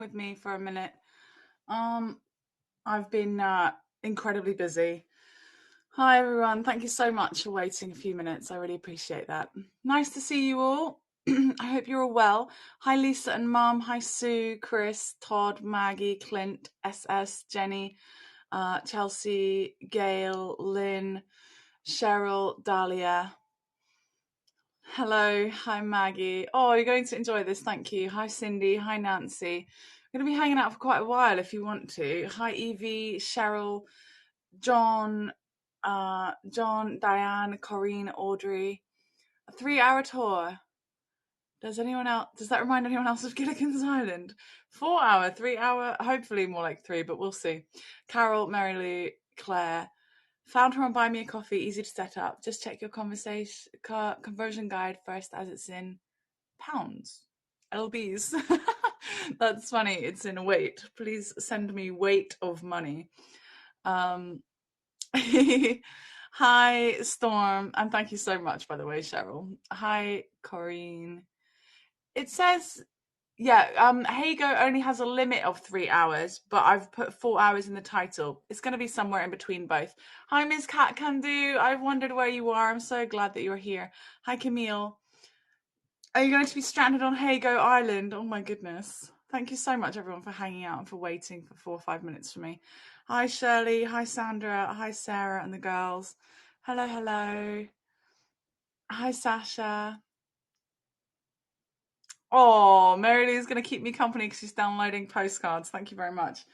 with me for a minute. Um, I've been incredibly busy. Hi everyone, thank you so much for waiting a few minutes. I really appreciate that. Nice to see you all. I hope you're all well. Hi Lisa and Mum. Hi Sue, Chris, Todd, Maggie, Clint, SS, Jenny, Chelsea, Gail, Lynn, Cheryl, Dahlia. Hello, hi Maggie. Oh, you're going to enjoy this, thank you. Hi Cindy, hi Nancy. I'm going to be hanging out for quite a while if you want to. Hi Evie, Cheryl, John, Diane, Corinne, Audrey. A 3 hour tour. Does that remind anyone else of Gilligan's Island? 4 hour, 3 hour, hopefully more like three, but we'll see. Carol, Mary Lou, Claire. Found her on Buy Me a Coffee, easy to set up. Just check your conversion guide first as it's in pounds. LBs. That's funny. It's in weight. Please send me weight of money. Hi, Storm. And thank you so much, by the way, Cheryl. Hi, Corinne. It says, Heygo only has a limit of 3 hours, but I've put 4 hours in the title. It's going to be somewhere in between both. Hi, Miss Cat Can Do. I've wondered where you are. I'm so glad that you're here. Hi, Camille. Are you going to be stranded on Heygo Island? Oh my goodness. Thank you so much, everyone, for hanging out and for waiting for 4 or 5 minutes for me. Hi, Shirley. Hi, Sandra. Hi, Sarah and the girls. Hello, hello. Hi, Sasha. Oh, Mary Lou's going to keep me company because she's downloading postcards. Thank you very much.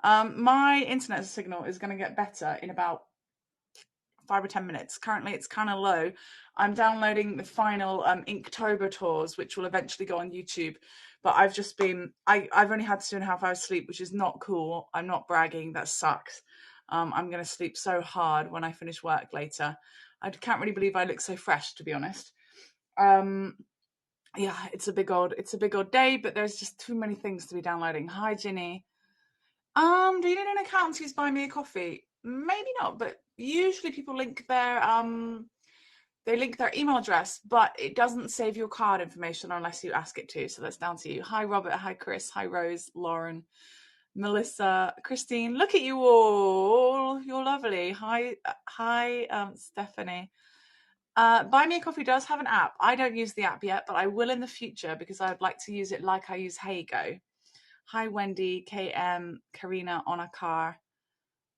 My internet signal is going to get better in about 5 or 10 minutes. Currently, it's kind of low. I'm downloading the final Inktober tours, which will eventually go on YouTube. But I've only had 2.5 hours sleep, which is not cool. I'm not bragging. That sucks. I'm going to sleep so hard when I finish work later. I can't really believe I look so fresh, to be honest. Yeah, it's a big old day, but there's just too many things to be downloading. Hi, Ginny. Do you need an account to use Buy Me a Coffee? Maybe not, but usually people link their email address, but it doesn't save your card information unless you ask it to. So that's down to you. Hi, Robert. Hi, Chris. Hi, Rose, Lauren, Melissa, Christine. Look at you all. You're lovely. Hi, Stephanie. Buy Me a Coffee does have an app. I don't use the app yet, but I will in the future because I would like to use it like I use Heygo. Hi, Wendy, KM, Karina on a car.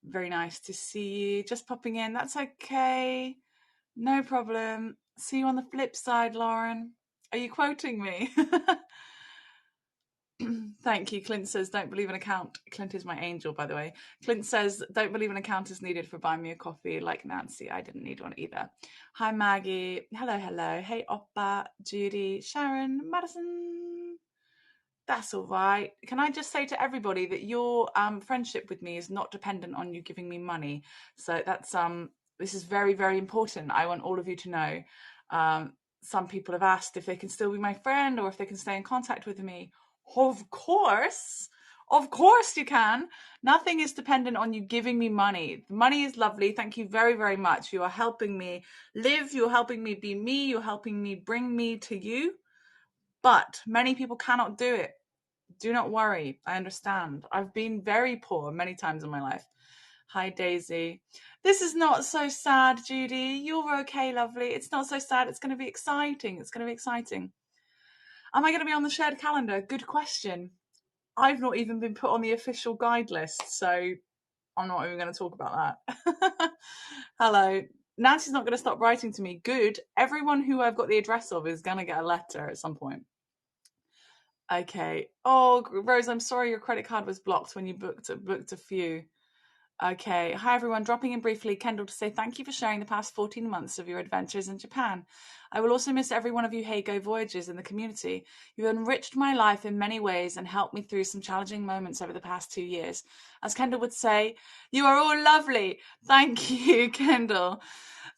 Very nice to see you. Just popping in. That's okay. No problem. See you on the flip side, Lauren. Are you quoting me? Thank you. Clint says, don't believe an account. Clint is my angel, by the way. Clint says, don't believe an account is needed for buying me a coffee. Like Nancy, I didn't need one either. Hi, Maggie. Hello, hello. Hey, Oppa, Judy, Sharon, Madison. That's all right. Can I just say to everybody that your friendship with me is not dependent on you giving me money. So that's this is very, very important. I want all of you to know. Some people have asked if they can still be my friend or if they can stay in contact with me. Of course you can. Nothing is dependent on you giving me money. The money is lovely. Thank you very, very much. You are helping me live. You're helping me be me. You're helping me bring me to you. But many people cannot do it. Do not worry. I understand. I've been very poor many times in my life. Hi, Daisy. This is not so sad, Judy. You're okay, lovely. It's not so sad. It's going to be exciting. It's going to be exciting. Am I going to be on the shared calendar? Good question. I've not even been put on the official guide list, so I'm not even going to talk about that. Hello. Nancy's not going to stop writing to me. Good. Everyone who I've got the address of is going to get a letter at some point. Okay. Oh, Rose, I'm sorry your credit card was blocked when you booked a few. Okay. Hi, everyone. Dropping in briefly, Kendall, to say thank you for sharing the past 14 months of your adventures in Japan. I will also miss every one of you Heygo voyages in the community. You enriched my life in many ways and helped me through some challenging moments over the past 2 years. As Kendall would say, you are all lovely. Thank you, Kendall.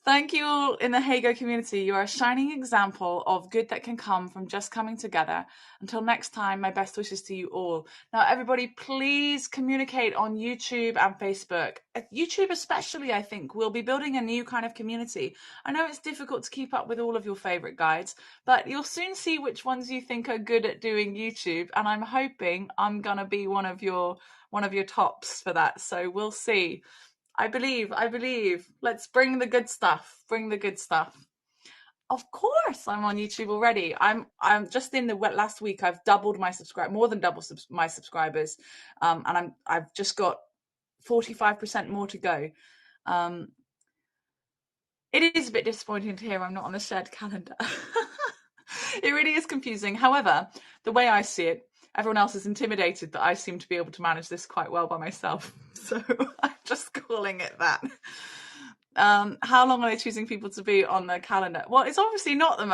Thank you all in the Heygo community. You are a shining example of good that can come from just coming together. Until next time, my best wishes to you all. Now, everybody, please communicate on YouTube and Facebook. YouTube especially, I think, we'll be building a new kind of community. I know it's difficult to keep up with all of of your favorite guides, but you'll soon see which ones you think are good at doing YouTube, and I'm hoping I'm gonna be one of your tops for that. So we'll see. I believe. Let's bring the good stuff. Bring the good stuff. Of course, I'm on YouTube already. I'm just in the last week. I've doubled my more than doubled my subscribers, and I've just got 45% more to go. It is a bit disappointing to hear I'm not on a shared calendar. It really is confusing. However, the way I see it, everyone else is intimidated that I seem to be able to manage this quite well by myself. So I'm just calling it that. How long are they choosing people to be on their calendar? Well, it's obviously not the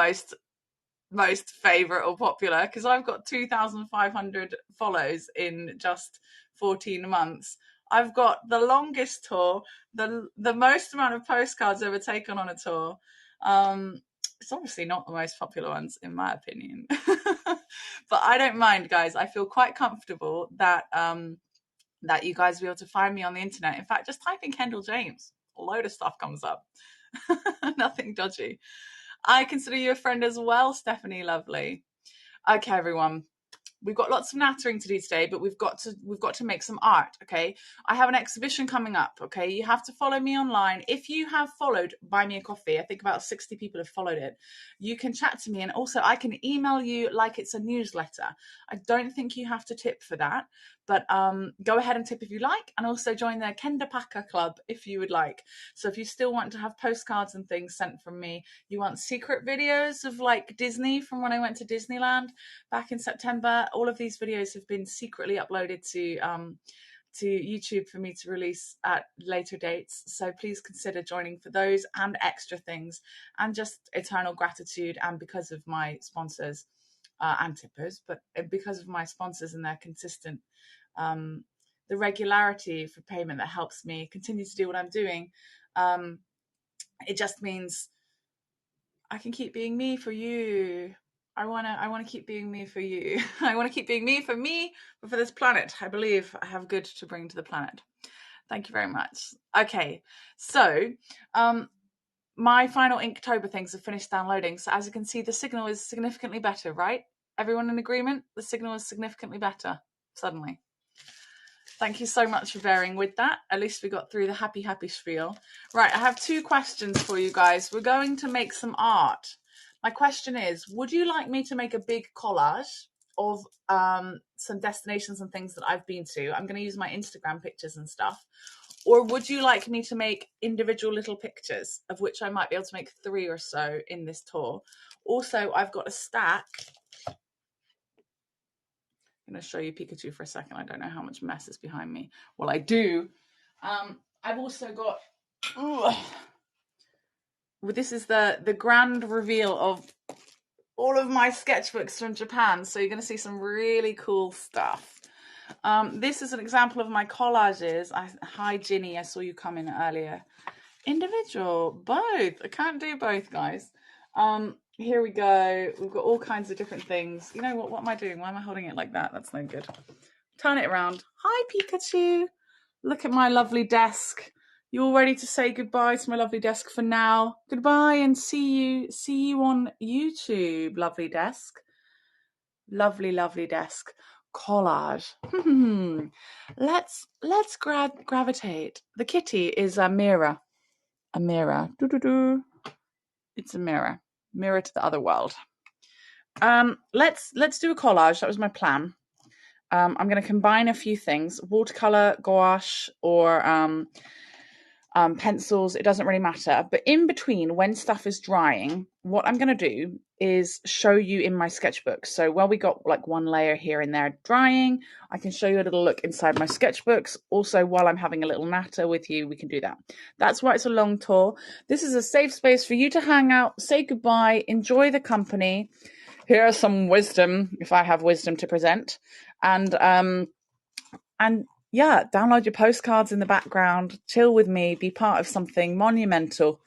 most favorite or popular, because I've got 2,500 follows in just 14 months. I've got the longest tour, the most amount of postcards ever taken on a tour. It's obviously not the most popular ones, in my opinion. But I don't mind, guys. I feel quite comfortable that that you guys will be able to find me on the internet. In fact, just type in Kendall James. A load of stuff comes up. Nothing dodgy. I consider you a friend as well, Stephanie. Lovely. Okay, everyone. We've got lots of nattering to do today, but we've got to make some art. Okay, I have an exhibition coming up. Okay, you have to follow me online. If you have followed Buy Me a Coffee, I think about 60 people have followed it. You can chat to me, and also I can email you like it's a newsletter. I don't think you have to tip for that, but go ahead and tip if you like, and also join the Kenda Packer Club if you would like. So if you still want to have postcards and things sent from me, you want secret videos of like Disney from when I went to Disneyland back in September. All of these videos have been secretly uploaded to YouTube for me to release at later dates. So please consider joining for those and extra things, and just eternal gratitude. And because of my sponsors and tippers, but because of my sponsors and their consistent, the regularity for payment that helps me continue to do what I'm doing, it just means I can keep being me for you. I want to keep being me for you. I want to keep being me, but for this planet. I believe I have good to bring to the planet. Thank you very much. Okay, so my final Inktober things have finished downloading. So as you can see, the signal is significantly better, right? Everyone in agreement? The signal is significantly better suddenly. Thank you so much for bearing with that. At least we got through the happy spiel. Right, I have 2 questions for you guys. We're going to make some art. My question is, would you like me to make a big collage of some destinations and things that I've been to? I'm going to use my Instagram pictures and stuff. Or would you like me to make individual little pictures, of which I might be able to make 3 or so in this tour? Also, I've got a stack. I'm going to show you Pikachu for a second. I don't know how much mess is behind me. Well, I do. I've also got... this is the grand reveal of all of my sketchbooks from Japan. So you're going to see some really cool stuff. This is an example of my collages. Hi, Ginny. I saw you come in earlier. Individual, both. I can't do both, guys. Here we go. We've got all kinds of different things. You know what? What am I doing? Why am I holding it like that? That's no good. Turn it around. Hi, Pikachu. Look at my lovely desk. You all ready to say goodbye to my lovely desk for now? Goodbye, and see you on YouTube. Lovely desk. Lovely desk. Collage. Let's gravitate. The kitty is a mirror. A mirror. It's a mirror. Mirror to the other world. Let's do a collage. That was my plan. I'm going to combine a few things: watercolor, gouache, or pencils. It doesn't really matter. But in between, when stuff is drying, what I'm going to do is show you in my sketchbook. So while we got like one layer here and there drying, I can show you a little look inside my sketchbooks. Also, while I'm having a little natter with you, we can do that. That's why it's a long tour. This is a safe space for you to hang out, say goodbye, enjoy the company. Here are some wisdom, if I have wisdom to present. And yeah, download your postcards in the background, chill with me, be part of something monumental.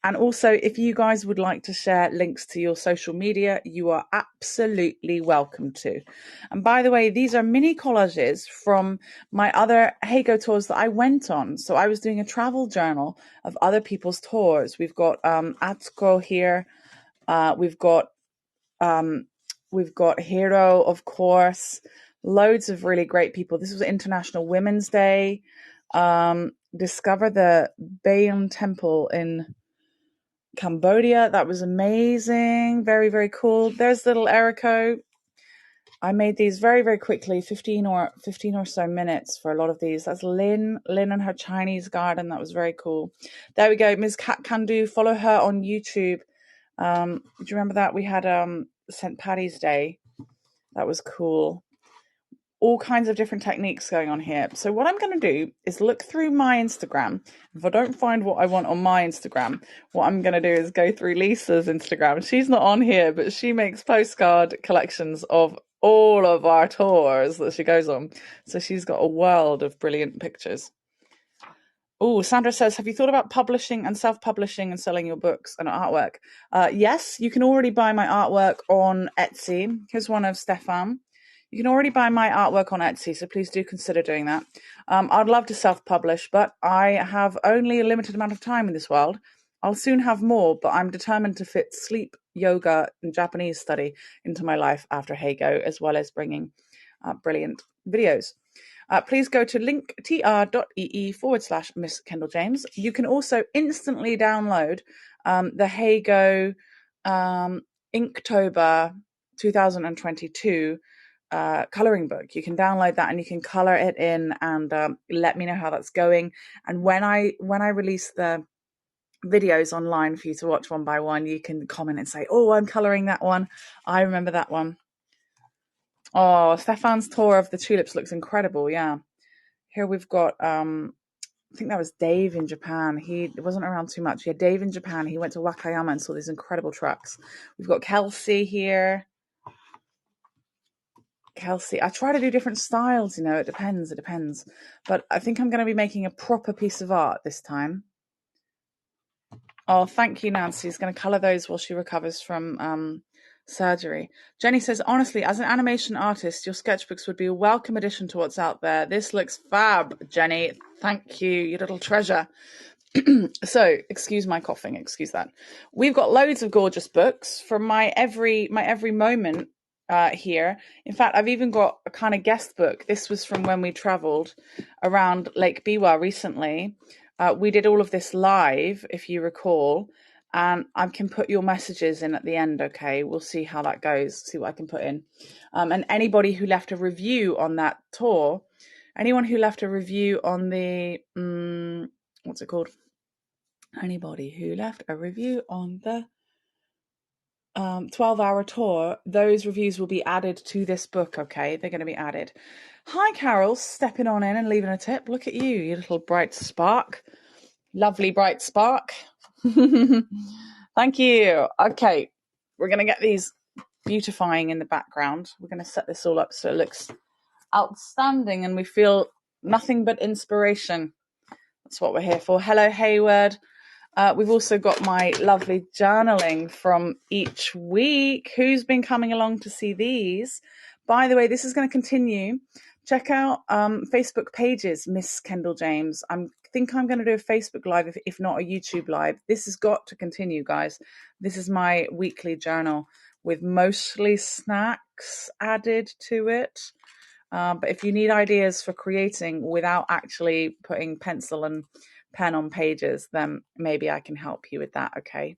And also, if you guys would like to share links to your social media, you are absolutely welcome to. And by the way, these are mini collages from my other Heygo tours that I went on. So I was doing a travel journal of other people's tours. We've got Atsuko here. We've got Hero, of course. Loads of really great people. This was International Women's Day. Discover the Bayon Temple in Cambodia. That was amazing. Very, very cool. There's little Eriko. I made these very, very quickly, 15 or so minutes for a lot of these. That's Lynn and her Chinese garden. That was very cool. There we go. Ms. Cat Can Do. Follow her on YouTube. Do you remember that? We had St. Paddy's Day. That was cool. All kinds of different techniques going on here. So what I'm going to do is look through my Instagram. If I don't find what I want on my Instagram, what I'm going to do is go through Lisa's Instagram. She's not on here, but she makes postcard collections of all of our tours that she goes on. So she's got a world of brilliant pictures. Oh, Sandra says, have you thought about publishing and self-publishing and selling your books and artwork? Yes, you can already buy my artwork on Etsy. Here's one of Stefan. You can already buy my artwork on Etsy, so please do consider doing that. I'd love to self-publish, but I have only a limited amount of time in this world. I'll soon have more, but I'm determined to fit sleep, yoga, and Japanese study into my life after Heygo, as well as bringing brilliant videos. Please go to linktr.ee/MissKendalJames. You can also instantly download the Heygo Inktober 2022 coloring book. You can download that and you can color it in and let me know how that's going. And when I release the videos online for you to watch one by one, you can comment and say, oh, I'm coloring that one. I remember that one. Oh, Stefan's tour of the tulips looks incredible. Yeah. Here we've got, I think that was Dave in Japan. He wasn't around too much. Yeah, Dave in Japan. He went to Wakayama and saw these incredible trucks. We've got Kelsey here. Kelsey, I try to do different styles, it depends. But I think I'm going to be making a proper piece of art this time. Oh, thank you, Nancy. She's going to color those while she recovers from surgery. Jenny says, honestly, as an animation artist, your sketchbooks would be a welcome addition to what's out there. This looks fab, Jenny. Thank you, you little treasure. So, excuse my coughing, excuse that. We've got loads of gorgeous books from my every moment here. In fact, I've even got a kind of guest book. This was from when we traveled around Lake Biwa recently. We did all of this live, if you recall, and I can put your messages in at the end, okay? We'll see how that goes, see what I can put in. And anybody who left a review on that tour, anyone who left a review on the, what's it called? Anybody who left a review on the 12-hour tour, those reviews will be added to this book, okay? They're going to be added. Hi, Carol, stepping on in and leaving a tip. Look at you, you little bright spark. Lovely bright spark. Thank you. Okay, we're going to get these beautifying in the background. We're going to set this all up so it looks outstanding and we feel nothing but inspiration. That's what we're here for. Hello, Hayward. We've also got my lovely journaling from each week. Who's been coming along to see these? By the way, this is going to continue. Check out Facebook pages, MissKendalJames. I think I'm going to do a Facebook Live, if not a YouTube Live. This has got to continue, guys. This is my weekly journal with mostly snacks added to it. But if you need ideas for creating without actually putting pencil and pen on pages, then maybe I can help you with that, okay?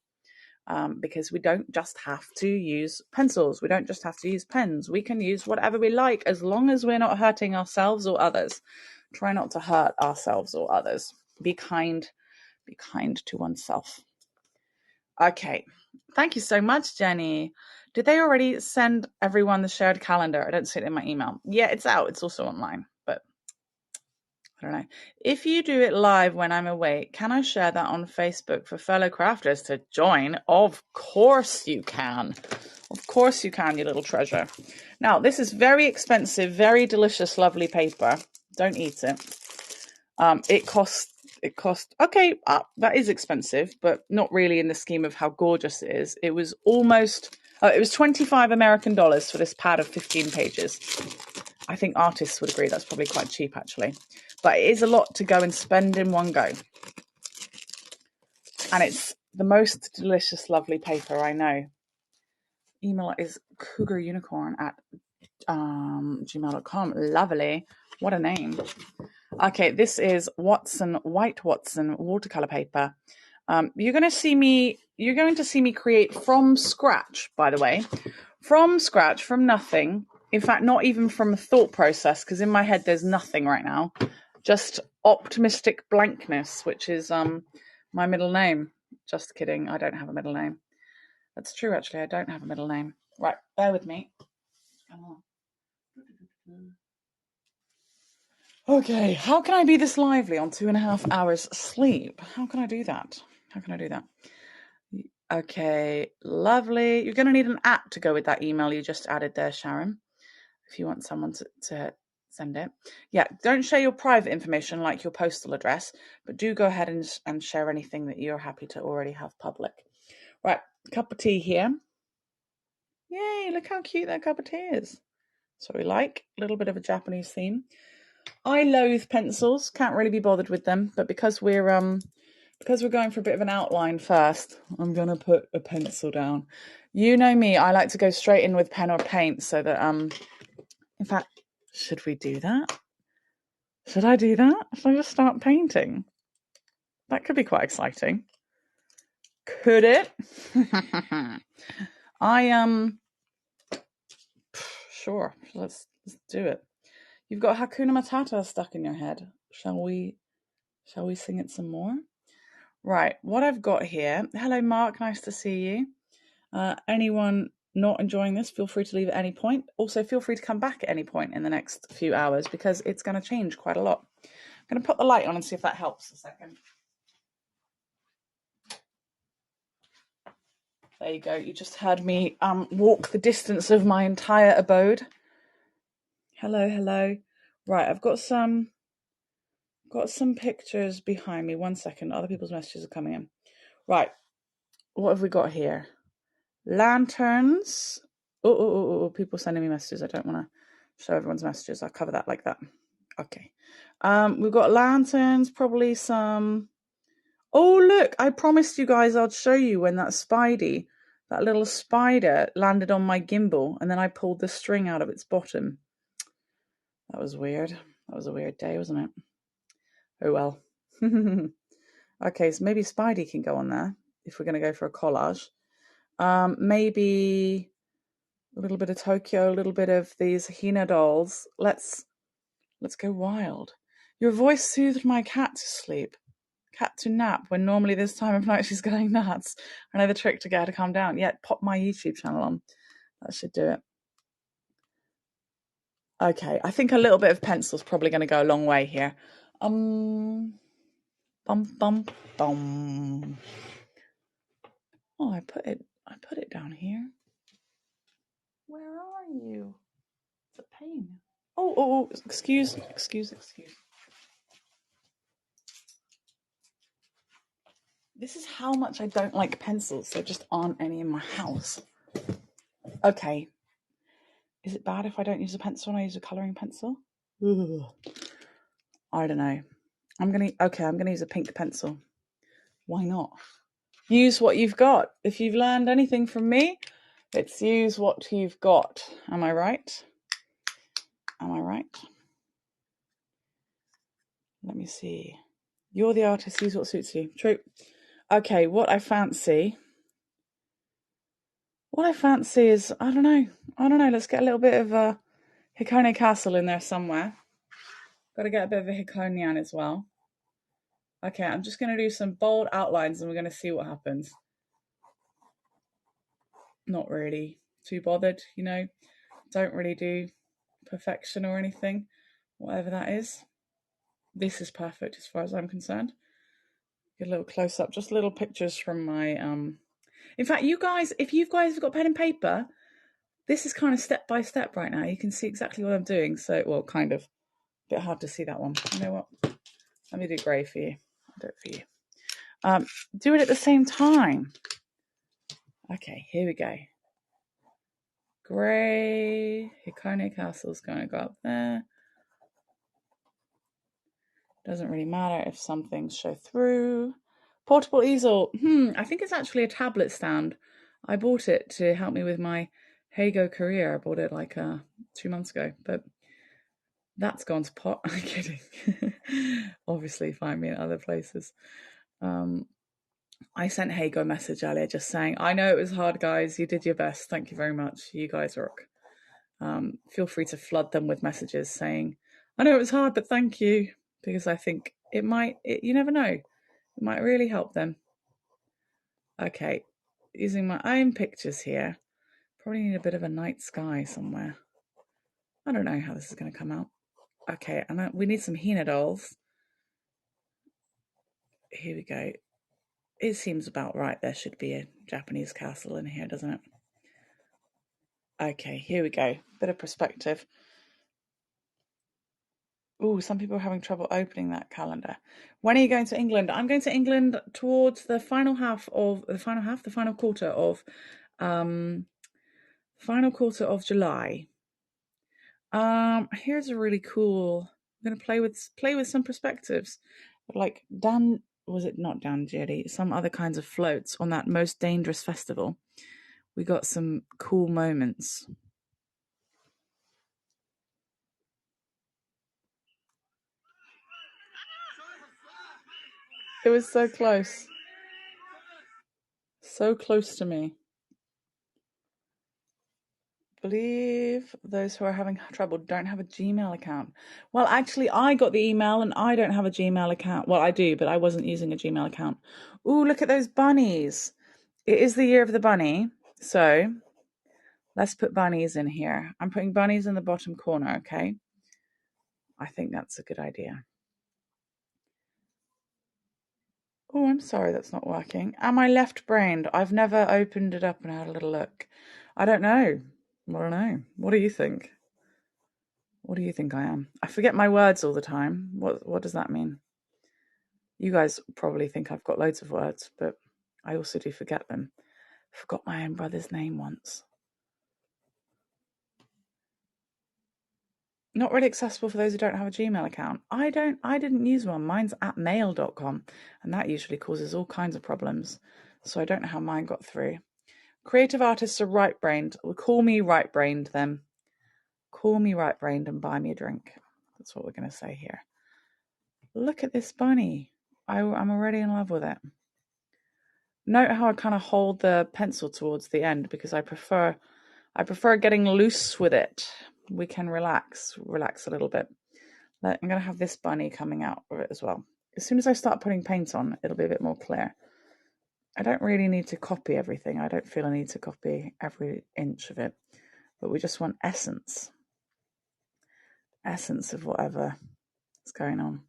Because we don't just have to use pencils. We don't just have to use pens. We can use whatever we like as long as we're not hurting ourselves or others. Try not to hurt ourselves or others. Be kind to oneself. Okay. Thank you so much, Jenny. Did they already send everyone the shared calendar? I don't see it in my email. Yeah, it's out. It's also online, but I don't know. If you do it live when I'm away, can I share that on Facebook for fellow crafters to join? Of course you can. Of course you can, you little treasure. Now, this is very expensive, very delicious, lovely paper. Don't eat it. It costs it cost, okay, that is expensive, but not really in the scheme of how gorgeous it is. It was almost, it was 25 American dollars for this pad of 15 pages. I think artists would agree that's probably quite cheap, actually. But it is a lot to go and spend in one go. And it's the most delicious, lovely paper, I know. Email is cougarunicorn@gmail.com. Lovely. What a name. Okay, this is White Watson watercolor paper. You're going to see me create from scratch, by the way. From scratch, from nothing. In fact, not even from a thought process, because in my head there's nothing right now. Just optimistic blankness, which is my middle name. Just kidding, I don't have a middle name. That's true, actually, I don't have a middle name. Right, bear with me. Come on. Okay, how can I be this lively on 2.5 hours sleep? How can I do that? Okay, lovely. You're going to need an app to go with that email you just added there, Sharon, if you want someone to send it. Yeah, don't share your private information like your postal address, but do go ahead and share anything that you're happy to already have public. Right, cup of tea here. Yay, look how cute that cup of tea is. So we like a little bit of a Japanese theme. I loathe pencils, can't really be bothered with them, but because we're going for a bit of an outline first, I'm gonna put a pencil down. You know me, I like to go straight in with pen or paint, so that in fact, should we do that? Should I do that? Should I just start painting? That could be quite exciting. Could it? Sure, let's do it. You've got Hakuna Matata stuck in your head. Shall we sing it some more? Right, what I've got here. Hello, Mark. Nice to see you. Anyone not enjoying this, feel free to leave at any point. Also, feel free to come back at any point in the next few hours because it's going to change quite a lot. I'm going to put the light on and see if that helps a second. There you go. You just heard me walk the distance of my entire abode. Hello. Right, I've got some pictures behind me. 1 second. Other people's messages are coming in. Right. What have we got here? Lanterns. Oh, people sending me messages. I don't want to show everyone's messages. I'll cover that like that. Okay. We've got lanterns, probably some. Oh, look, I promised you guys I'd show you when that little spider landed on my gimbal and then I pulled the string out of its bottom. That was weird. That was a weird day, wasn't it? Oh, well. Okay, so maybe Spidey can go on there if we're going to go for a collage. Maybe a little bit of Tokyo, a little bit of these Hina dolls. Let's go wild. Your voice soothed my cat to sleep. Cat to nap when normally this time of night she's going nuts. I know the trick to get her to calm down. Yeah, pop my YouTube channel on. That should do it. Okay, I think a little bit of pencil's probably going to go a long way here. Bum. Oh, I put it down here. Where are you? It's a pain. Oh, excuse. This is how much I don't like pencils. There just aren't any in my house. Okay. Is it bad if I don't use a pencil and I use a colouring pencil? Ugh. I don't know. I'm gonna use a pink pencil. Why not? Use what you've got. If you've learned anything from me, it's use what you've got. Am I right? Let me see. You're the artist, use what suits you. True. Okay, what I fancy is, I don't know. Let's get a little bit of Hikone Castle in there somewhere. Got to get a bit of a Hikonian as well. Okay, I'm just going to do some bold outlines and we're going to see what happens. Not really too bothered, Don't really do perfection or anything, whatever that is. This is perfect as far as I'm concerned. Get a little close up, just little pictures from my in fact, you guys, if you guys have got pen and paper, this is kind of step by step right now. You can see exactly what I'm doing. So, well, kind of. A bit hard to see that one. You know what? Let me do grey for you. do it for you. Do it at the same time. Okay, here we go. Grey. Hikone Castle's going to go up there. Doesn't really matter if some things show through. Portable easel. I think it's actually a tablet stand. I bought it to help me with my Heygo career. I bought it like 2 months ago, but that's gone to pot. I'm kidding. Obviously, find me in other places. I sent Heygo a message earlier just saying, I know it was hard, guys. You did your best. Thank you very much. You guys rock. Feel free to flood them with messages saying, I know it was hard, but thank you. Because I think you never know. It might really help them. Okay, using my own pictures here. Probably need a bit of a night sky somewhere. I don't know how this is going to come out. Okay, and we need some Hina dolls. Here we go. It seems about right. There should be a Japanese castle in here, doesn't it? Okay, here we go. Bit of perspective. Oh, some people are having trouble opening that calendar. When are you going to England? I'm going to England towards the final quarter of July. Here's a really cool. I'm going to play with some perspectives, like not Dan Jetty, some other kinds of floats on that Most Dangerous festival. We got some cool moments. It was so close. So close to me. Believe those who are having trouble don't have a Gmail account. Well, actually, I got the email and I don't have a Gmail account. Well, I do, but I wasn't using a Gmail account. Ooh, look at those bunnies. It is the year of the bunny. So let's put bunnies in here. I'm putting bunnies in the bottom corner, okay? I think that's a good idea. Oh, I'm sorry that's not working. Am I left-brained? I've never opened it up and had a little look. I don't know. I don't know. What do you think? What do you think I am? I forget my words all the time. What does that mean? You guys probably think I've got loads of words, but I also do forget them. I forgot my own brother's name once. Not really accessible for those who don't have a Gmail account. I didn't use one. Mine's at mail.com, and that usually causes all kinds of problems. So I don't know how mine got through. Creative artists are right-brained. Well, call me right-brained then. Call me right-brained and buy me a drink. That's what we're going to say here. Look at this bunny. I'm already in love with it. Note how I kind of hold the pencil towards the end because I prefer getting loose with it. We can relax a little bit. I'm going to have this bunny coming out of it as well. As soon as I start putting paint on, it'll be a bit more clear. I don't really need to copy everything. I don't feel I need to copy every inch of it. But we just want essence of whatever is going on.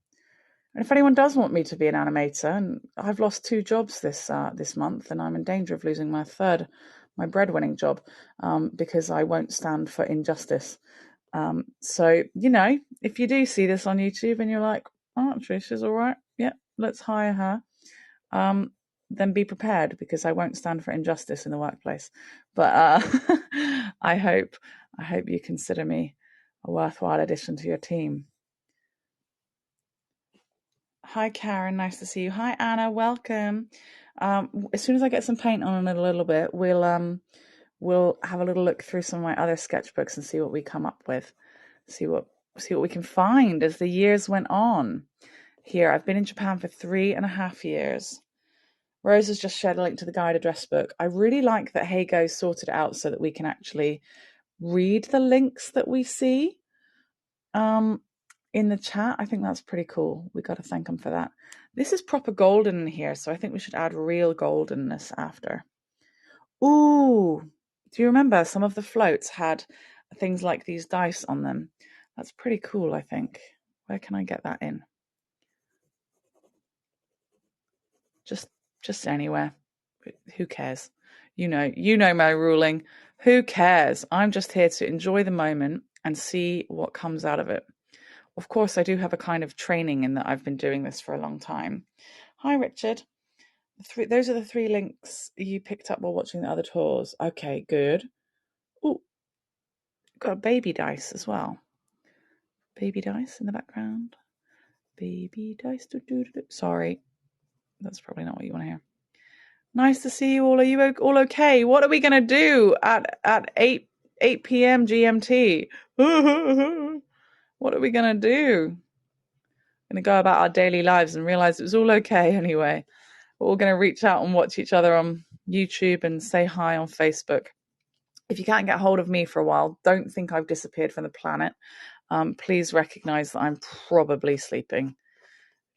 And if anyone does want me to be an animator, and I've lost 2 jobs this month, and I'm in danger of losing my breadwinning job, because I won't stand for injustice. So, if you do see this on YouTube and you're like, oh, Trish is all right, yeah, let's hire her, then be prepared because I won't stand for injustice in the workplace. But I hope you consider me a worthwhile addition to your team. Hi, Karen. Nice to see you. Hi, Anna. Welcome. As soon as I get some paint on it a little bit, we'll have a little look through some of my other sketchbooks and see what we come up with. See what we can find as the years went on. Here, I've been in Japan for 3.5 years. Rose has just shared a link to the guide address book. I really like that Heygo sorted it out so that we can actually read the links that we see. In the chat. I think that's pretty cool. We got to thank them for that. This is proper golden in here, so I think we should add real goldenness after. Ooh, do you remember some of the floats had things like these dice on them? That's pretty cool, I think. Where can I get that in? Just anywhere. Who cares? You know my ruling. Who cares? I'm just here to enjoy the moment and see what comes out of it. Of course, I do have a kind of training in that I've been doing this for a long time. Hi, Richard. Those are the 3 links you picked up while watching the other tours. Okay, good. Oh, got a baby dice as well. Baby dice in the background. Baby dice. Sorry, that's probably not what you want to hear. Nice to see you all. Are you all okay? What are we going to do at 8 p.m. GMT? What are we going to do? Going to go about our daily lives and realize it was all okay anyway. We're all going to reach out and watch each other on YouTube and say hi on Facebook. If you can't get hold of me for a while, don't think I've disappeared from the planet. Please recognize that I'm probably sleeping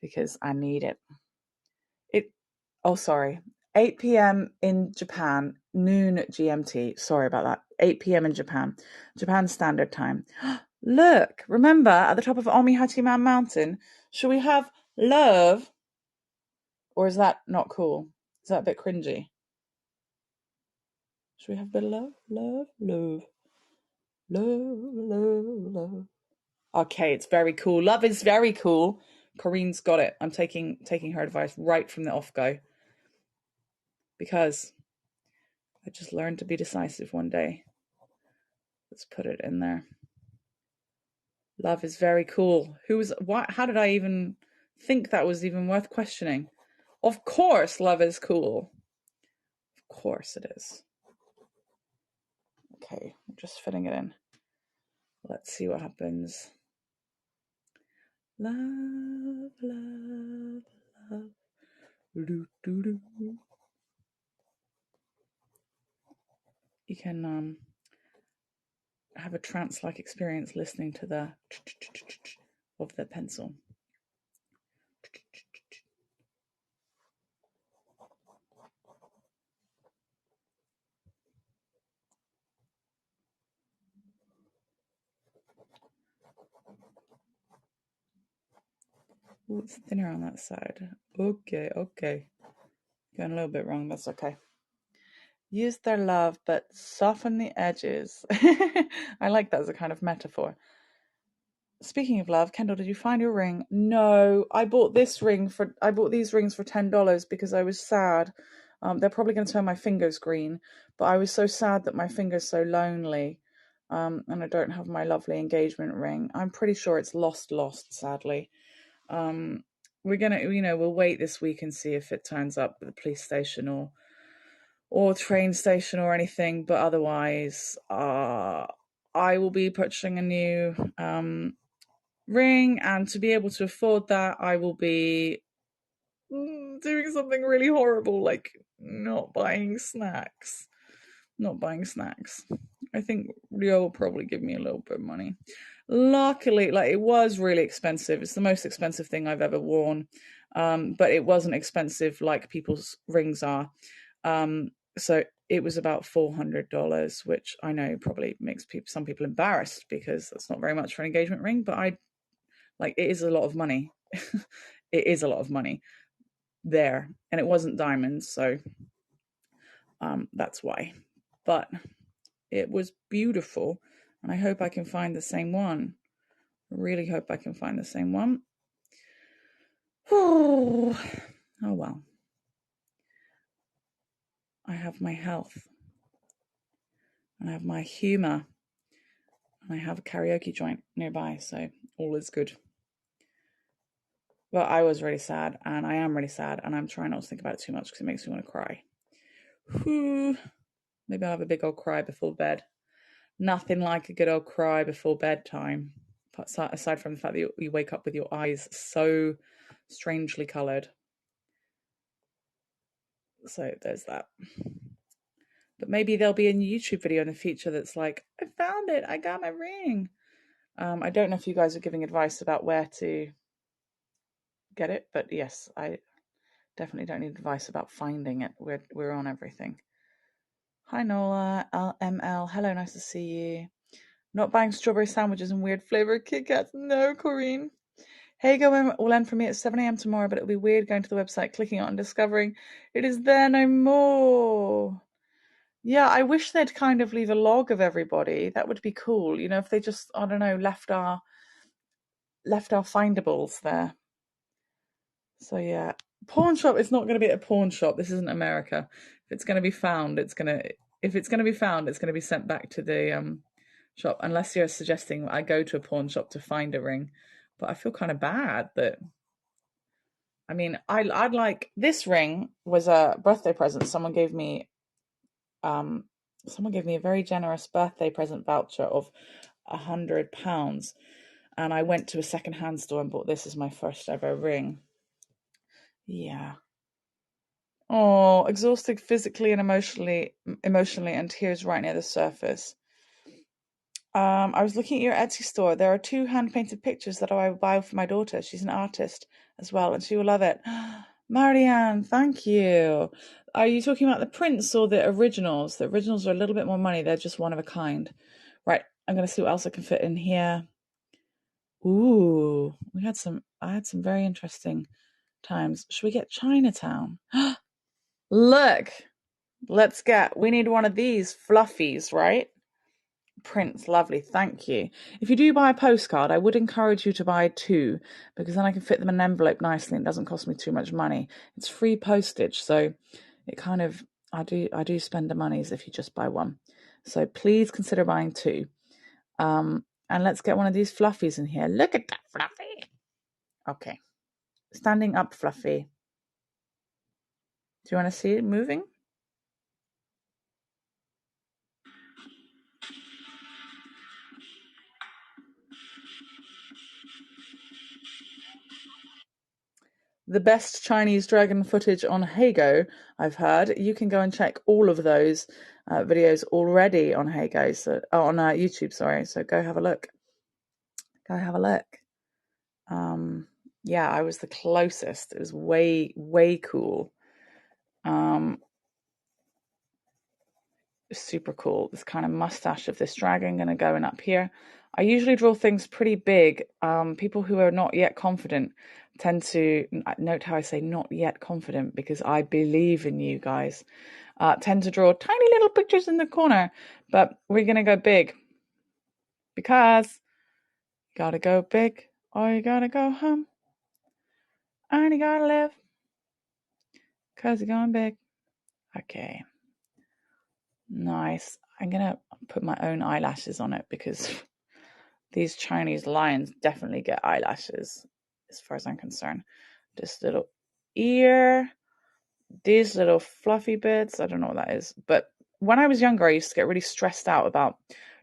because I need it. 8 p.m. in Japan, noon GMT. Sorry about that. 8 p.m. in Japan Standard Time. Look, remember at the top of Omihachiman Mountain, should we have love? Or is that not cool? Is that a bit cringy? Should we have a bit of love? Love, love. Love, love, love. Okay, it's very cool. Love is very cool. Corinne's got it. I'm taking her advice right from the off-go. Because I just learned to be decisive one day. Let's put it in there. Love is very cool. How did I even think that was even worth questioning? Of course love is cool. Of course it is. Okay, I'm just fitting it in. Let's see what happens. Love, love, love. Do, do, do. You can have a trance-like experience listening to the of the pencil. Ooh, it's thinner on that side. Okay. Going a little bit wrong, that's okay. Use their love, but soften the edges. I like that as a kind of metaphor. Speaking of love, Kendall, did you find your ring? No, I bought these rings for $10 because I was sad. They're probably going to turn my fingers green, but I was so sad that my finger's so lonely, and I don't have my lovely engagement ring. I'm pretty sure it's lost, sadly. We're gonna, we'll wait this week and see if it turns up at the police station or train station or anything. But otherwise, I will be purchasing a new ring, and to be able to afford that, I will be doing something really horrible, like not buying snacks. I think Rio will probably give me a little bit of money. Luckily, it was really expensive. It's the most expensive thing I've ever worn, but it wasn't expensive like people's rings are. So it was about $400, which I know probably makes some people embarrassed because that's not very much for an engagement ring, but it is a lot of money. It is a lot of money there, and it wasn't diamonds, so that's why. But it was beautiful, and I hope I can find the same one. I really hope I can find the same one. Oh well. I have my health, and I have my humor, and I have a karaoke joint nearby, so all is good. But I was really sad, and I am really sad, and I'm trying not to think about it too much because it makes me want to cry. Maybe I'll have a big old cry before bed. Nothing like a good old cry before bedtime, aside from the fact that you wake up with your eyes so strangely coloured. So there's that. But maybe there'll be a YouTube video in the future that's like, I found it, I got my ring. I don't know if you guys are giving advice about where to get it, but yes, I definitely don't need advice about finding it. We're on everything. Hi Nola, LML, hello, nice to see you. Not buying strawberry sandwiches and weird flavored Kit Kats. No, Corinne. Heygo will end for me at 7 a.m. tomorrow, but it'll be weird going to the website, clicking on and discovering it is there no more. Yeah, I wish they'd kind of leave a log of everybody. That would be cool. If they just, I don't know, left our left our findables there. So yeah, pawn shop is not going to be at a pawn shop. This isn't America. If it's going to be found, it's going to be sent back to the shop. Unless you're suggesting I go to a pawn shop to find a ring, but I feel kind of bad that. I mean, I'd like this ring was a birthday present. Someone gave me a very generous birthday present voucher of £100, and I went to a secondhand store and bought this as my first ever ring. Yeah. Oh, exhausted physically and emotionally, and tears right near the surface. I was looking at your Etsy store. There are 2 hand-painted pictures that I will buy for my daughter. She's an artist as well, and she will love it. Marianne, thank you. Are you talking about the prints or the originals? The originals are a little bit more money. They're just one of a kind. Right, I'm going to see what else I can fit in here. Ooh, I had some very interesting times. Should we get Chinatown? Look, we need one of these fluffies, right? Prints, lovely, thank you. If you do buy a postcard, I would encourage you to buy 2, because then I can fit them in an envelope nicely and it doesn't cost me too much money. It's free postage, so it kind of, I do spend the monies if you just buy 1. So please consider buying 2. And let's get one of these fluffies in here. Look at that fluffy. Okay, standing up fluffy. Do you want to see it moving? The best Chinese dragon footage on Heygo, I've heard. You can go and check all of those videos already on Heygo, on YouTube, sorry. So go have a look. Yeah, I was the closest. It was way, way cool. Super cool. This kind of mustache of this dragon going to go in up here. I usually draw things pretty big. People who are not yet confident tend to, note how I say not yet confident, because I believe in you guys, tend to draw tiny little pictures in the corner, but we're going to go big, because you got to go big or you got to go home, and you got to live because you're going big. Okay. Nice. I'm going to put my own eyelashes on it, because these Chinese lions definitely get eyelashes, as far as I'm concerned. This little ear, these little fluffy bits, I don't know what that is. But when I was younger, I used to get really stressed out about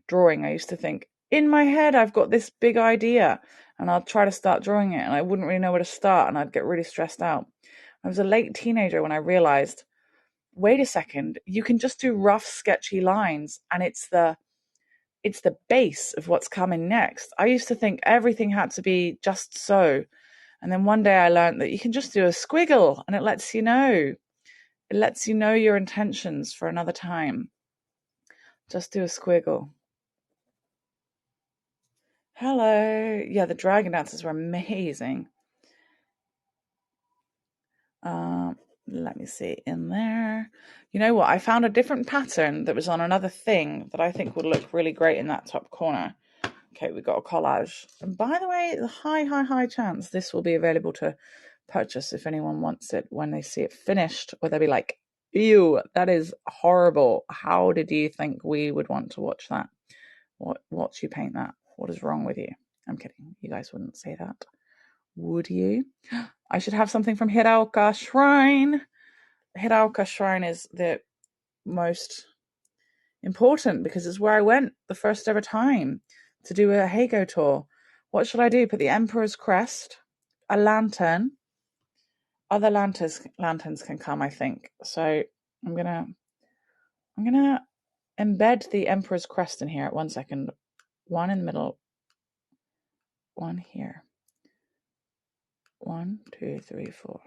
drawing. I used to think, in my head, I've got this big idea, and I'll try to start drawing it, and I wouldn't really know where to start, and I'd get really stressed out. I was a late teenager when I realized, wait a second, you can just do rough, sketchy lines, and it's the base of what's coming next. I used to think everything had to be just so. And then one day I learned that you can just do a squiggle, and it lets you know. It lets you know your intentions for another time. Just do a squiggle. Hello. Yeah, the dragon dances were amazing. Let me see in there. You know what? I found a different pattern that was on another thing that I think would look really great in that top corner. Okay, we got a collage. And by the way, the high chance this will be available to purchase if anyone wants it when they see it finished, or they'll be like, ew, that is horrible. How did you think we would want to watch that? Watch you paint that? What is wrong with you? I'm kidding. You guys wouldn't say that, would you? I should have something from Hiraoka Shrine. Hiraoka Shrine is the most important, because it's where I went the first ever time to do a Heygo tour. What should I do? Put the Emperor's Crest, a lantern. Other lanterns can come, I think. So I'm gonna embed the Emperor's Crest in here. 1 second. One in the middle. One here. 1, 2, 3, 4.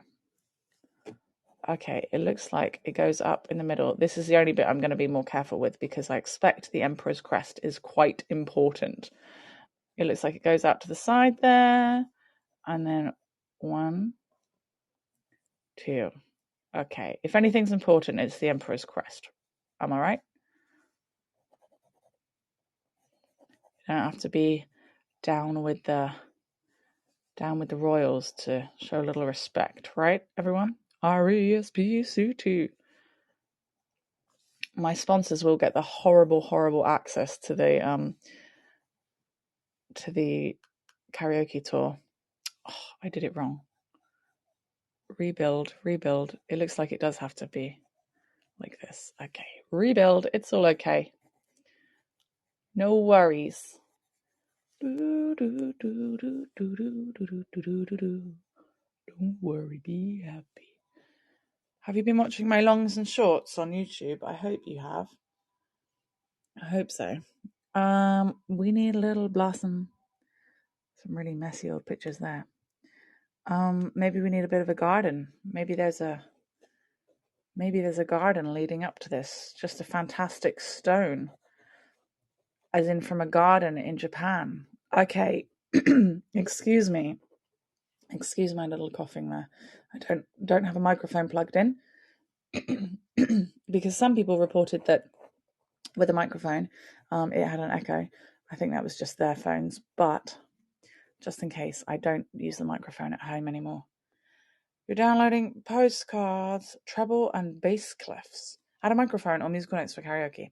Okay, it looks like it goes up in the middle. This is the only bit I'm going to be more careful with, because I expect the Emperor's Crest is quite important. It looks like it goes out to the side there, and then 1, 2. Okay, if anything's important, it's the Emperor's Crest. Am I right? You don't have to be down with the Down with the royals to show a little respect, right, everyone? RESPCT. My sponsors will get the horrible access to the karaoke tour. Oh, I did it wrong. Rebuild. It looks like it does have to be like this. Okay, rebuild. It's all okay. No worries. Don't worry, be happy. Have you been watching my longs and shorts on YouTube? I hope you have. I hope so. We need a little blossom. Some really messy old pictures there. Maybe we need a bit of a garden. Maybe there's a garden leading up to this. Just a fantastic stone. As in from a garden in Japan. Okay. Excuse me. Excuse my little coughing there. I don't have a microphone plugged in. Because some people reported that with a microphone, it had an echo. I think that was just their phones, but just in case, I don't use the microphone at home anymore. You're downloading postcards, treble and bass clefs. Add a microphone or musical notes for karaoke.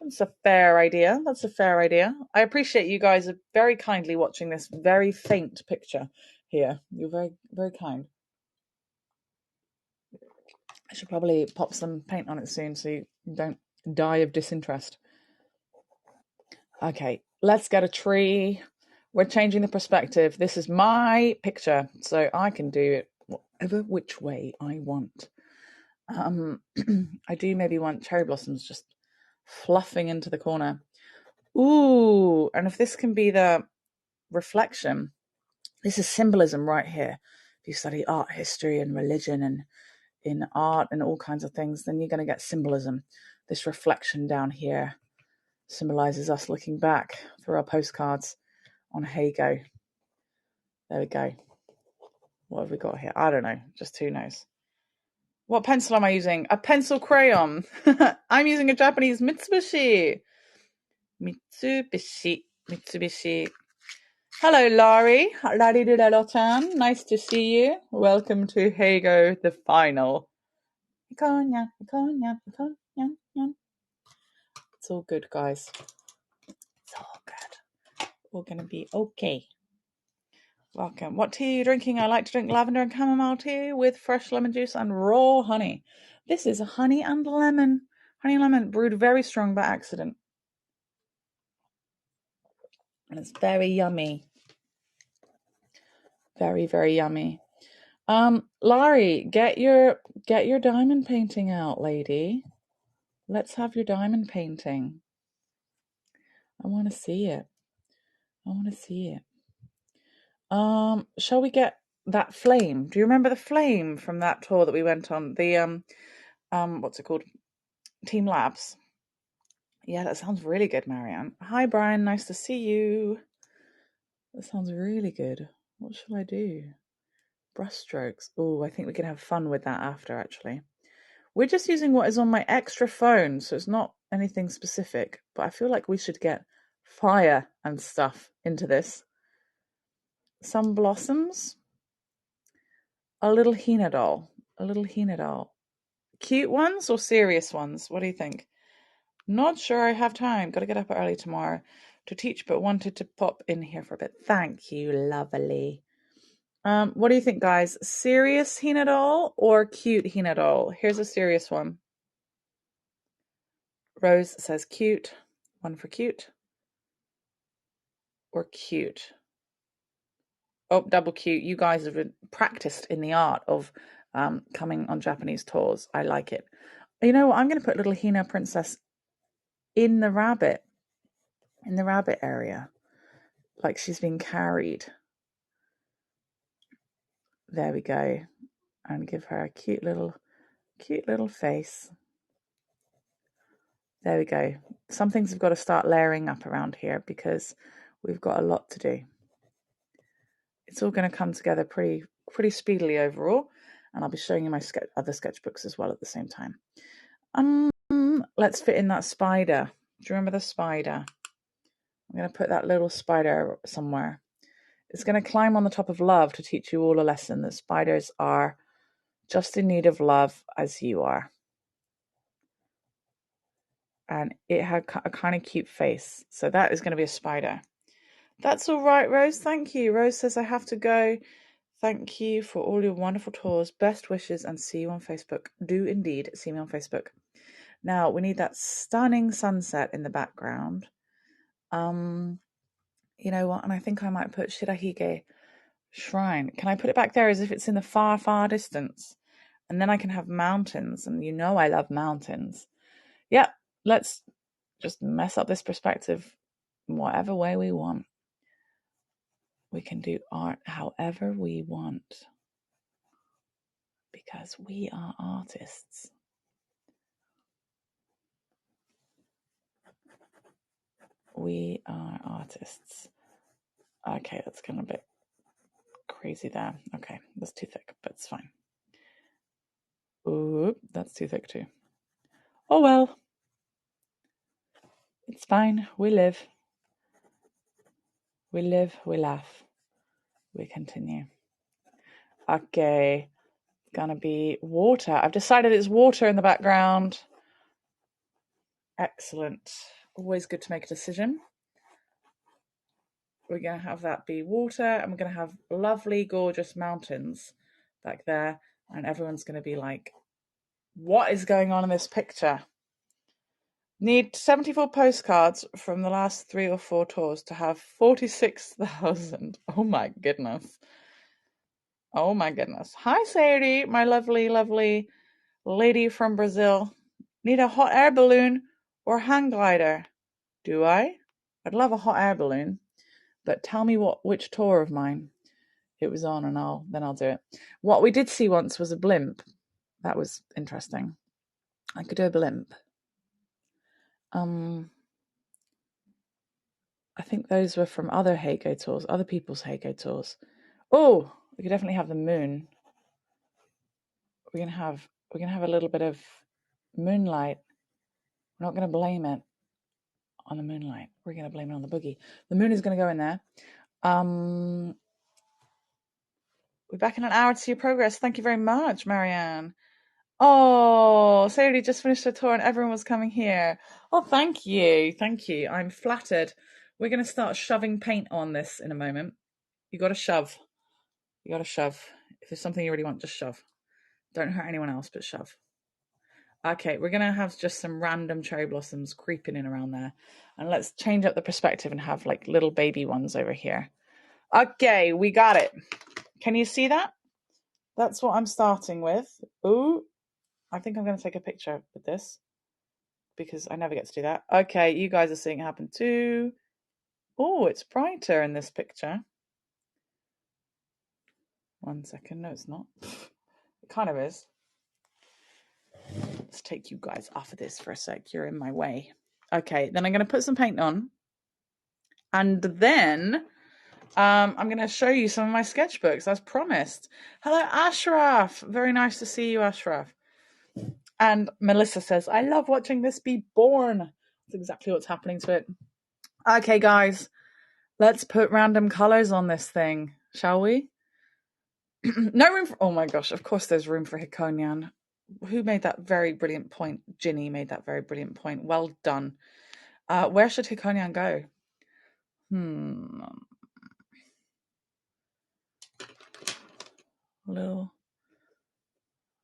That's a fair idea. I appreciate you guys are very kindly watching this very faint picture here. You're very, very kind. I should probably pop some paint on it soon so you don't die of disinterest. Okay, let's get a tree. We're changing the perspective. This is my picture, so I can do it whatever which way I want. I do maybe want cherry blossoms just fluffing into the corner. Ooh, and if this can be the reflection, this is symbolism right here. If you study art history and religion and in art and all kinds of things, then you're going to get symbolism. This reflection down here symbolizes us looking back through our postcards on Heygo. There we go. What have we got here? I don't know. Just who knows. What pencil am I using? A pencil crayon. I'm using a Japanese Mitsubishi. Hello, Laurie. Nice to see you. Welcome to Heygo, the final. It's all good, guys. It's all good. We're going to be okay. Welcome. What tea are you drinking? I like to drink lavender and chamomile tea with fresh lemon juice and raw honey. This is honey and lemon. Honey and lemon brewed very strong by accident. And it's very yummy. Very, very yummy. Laurie, get your diamond painting out, lady. Let's have your diamond painting. I want to see it. Shall we get that flame? Do you remember the flame from that tour that we went on? The what's it called? Team Labs. Yeah, that sounds really good, Marianne. Hi, Brian. Nice to see you. That sounds really good. What shall I do? Brush strokes. Oh, I think we can have fun with that after, actually. We're just using what is on my extra phone, so it's not anything specific, but I feel like we should get fire and stuff into this. Some blossoms. A little Hina doll. Cute ones or serious ones? What do you think? Not sure I have time. Got to get up early tomorrow to teach, but wanted to pop in here for a bit. Thank you, lovely. What do you think, guys? Serious Hina doll or cute Hina doll? Here's a serious one. Rose says cute. One for cute. Or cute. Oh, double cute. You guys have practiced in the art of coming on Japanese tours. I like it. You know what? I'm going to put little Hina princess in the rabbit area, like she's being carried. There we go. And give her a cute little face. There we go. Some things have got to start layering up around here because we've got a lot to do. It's all going to come together pretty speedily overall, and I'll be showing you my other sketchbooks as well at the same time. Let's fit in that spider. Do you remember the spider? I'm going to put that little spider somewhere. It's going to climb on the top of love to teach you all a lesson that spiders are just in need of love as you are. And it had a kind of cute face. So that is going to be a spider. That's all right, Rose. Thank you. Rose says, I have to go. Thank you for all your wonderful tours. Best wishes and see you on Facebook. Do indeed see me on Facebook. Now, we need that stunning sunset in the background. You know what? And I think I might put Shirahige Shrine. Can I put it back there as if it's in the far, far distance? And then I can have mountains. And you know I love mountains. Yeah, let's just mess up this perspective in whatever way we want. We can do art however we want. Because we are artists. We are artists. Okay, that's kind of a bit crazy there. Okay, that's too thick, but it's fine. Ooh, that's too thick too. Oh well. It's fine. We live. We live, we laugh. We continue. Okay. Gonna be water. I've decided it's water in the background. Excellent. Always good to make a decision. We're going to have that be water, and we're going to have lovely, gorgeous mountains back there. And everyone's going to be like, what is going on in this picture? Need 74 postcards from the last 3 or 4 tours to have 46,000. Oh my goodness. Oh my goodness. Hi, Sadie, my lovely, lovely lady from Brazil. Need a hot air balloon or hang glider? Do I? I'd love a hot air balloon. But tell me which tour of mine it was on, and then I'll do it. What we did see once was a blimp. That was interesting. I could do a blimp. I think those were from other Heygo tours, other people's Heygo tours. Oh, we could definitely have the moon. We're gonna have a little bit of moonlight. We're not gonna blame it on the moonlight. We're gonna blame it on the boogie. The moon is gonna go in there. We're back in an hour to see your progress. Thank you very much, Marianne. Oh, Sadie just finished her tour and everyone was coming here. Oh, thank you. Thank you. I'm flattered. We're going to start shoving paint on this in a moment. You got to shove. You got to shove. If there's something you really want, just shove. Don't hurt anyone else, but shove. Okay, we're going to have just some random cherry blossoms creeping in around there. And let's change up the perspective and have like little baby ones over here. Okay, we got it. Can you see that? That's what I'm starting with. Ooh, I think I'm going to take a picture with this because I never get to do that. Okay, you guys are seeing it happen too. Oh, it's brighter in this picture. 1 second. No, it's not. It kind of is. Let's take you guys off of this for a sec. You're in my way. Okay, then I'm going to put some paint on. And then I'm going to show you some of my sketchbooks as promised. Hello, Ashraf. Very nice to see you, Ashraf. And Melissa says, I love watching this be born. That's exactly what's happening to it. Okay, guys, let's put random colors on this thing, shall we? No room for... Oh my gosh, of course there's room for Hikonian. Who made that very brilliant point? Ginny made that very brilliant point. Well done. Where should Hikonian go? A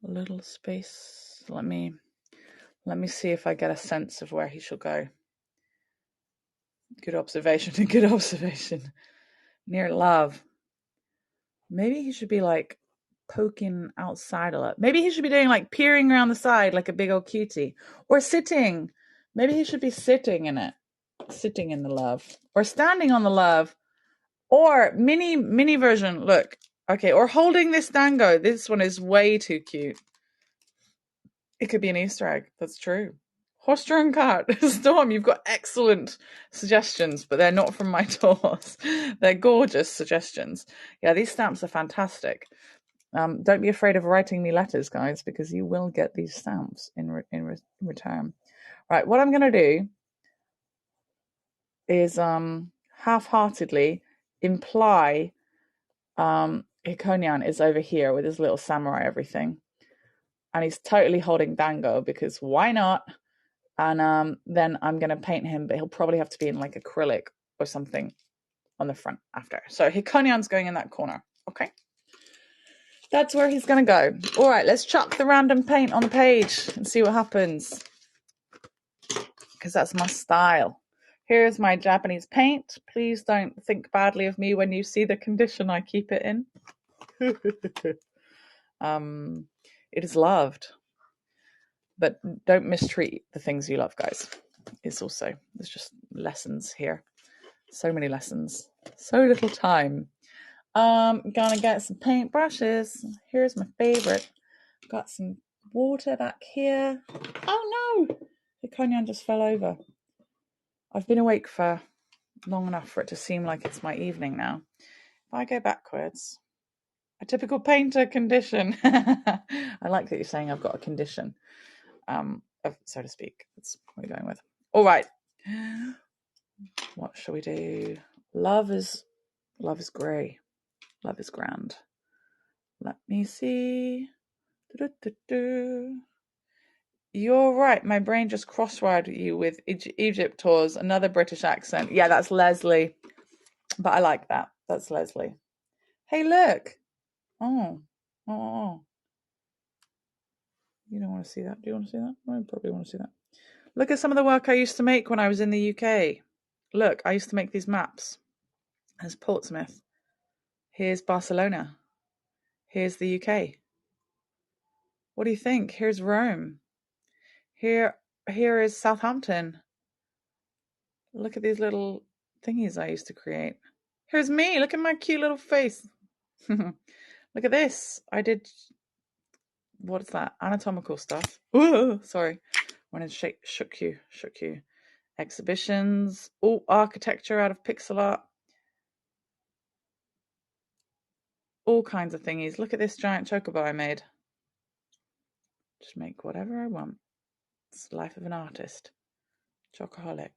little space. Let me see if I get a sense of where he shall go. Good observation. Good observation. Near love. Maybe he should be like poking outside a lot. Maybe he should be doing like peering around the side like a big old cutie. Or sitting. Maybe he should be sitting in it. Sitting in the love. Or standing on the love. Or mini version. Look. Okay. Or holding this dango. This one is way too cute. It could be an Easter egg. That's true. Horse-drawn cart. Storm, you've got excellent suggestions, but they're not from my tours. They're gorgeous suggestions. Yeah, these stamps are fantastic. Don't be afraid of writing me letters, guys, because you will get these stamps in return. Right, what I'm going to do is half-heartedly imply Hikonian is over here with his little samurai everything. And he's totally holding Dango because why not? And then I'm going to paint him, but he'll probably have to be in like acrylic or something on the front after. So Hikonian's going in that corner. Okay. That's where he's going to go. All right, let's chuck the random paint on the page and see what happens. Because that's my style. Here's my Japanese paint. Please don't think badly of me when you see the condition I keep it in. It is loved. But don't mistreat the things you love, guys. There's just lessons here. So many lessons. So little time. Gonna get some paint brushes. Here's my favorite. Got some water back here. Oh no! The Konyan just fell over. I've been awake for long enough for it to seem like it's my evening now. If I go backwards, a typical painter condition. I like that you're saying I've got a condition, so to speak. That's what we're going with. All right. What shall we do? Love is grey. Love is grand. Let me see. You're right. My brain just crosswired you with Egypt tours. Another British accent. Yeah, that's Leslie. But I like that. That's Leslie. Hey, look. Oh. You don't want to see that. Do you want to see that? I probably want to see that. Look at some of the work I used to make when I was in the UK. Look, I used to make these maps. There's Portsmouth. Here's Barcelona. Here's the UK. What do you think? Here's Rome. Here is Southampton. Look at these little thingies I used to create. Here's me. Look at my cute little face. Look at this. I did, what is that? Anatomical stuff. Ooh, sorry. When it shook you. Exhibitions. Oh, architecture out of pixel art. All kinds of thingies. Look at this giant chocobo I made. Just make whatever I want. It's the life of an artist. Chocoholic.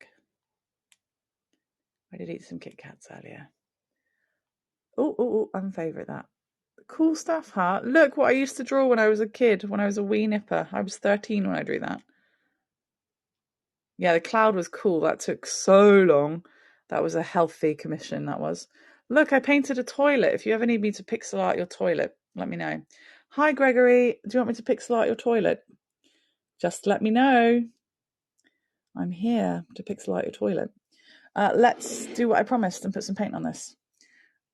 I did eat some Kit Kats earlier. Oh, unfavourite that. Cool stuff, huh? Look what I used to draw when I was a kid, when I was a wee nipper. I was 13 when I drew that. Yeah, the cloud was cool. That took so long. That was a healthy commission, that was. Look, I painted a toilet. If you ever need me to pixel art your toilet, let me know. Hi, Gregory. Do you want me to pixel art your toilet? Just let me know. I'm here to pixel art your toilet. Let's do what I promised and put some paint on this.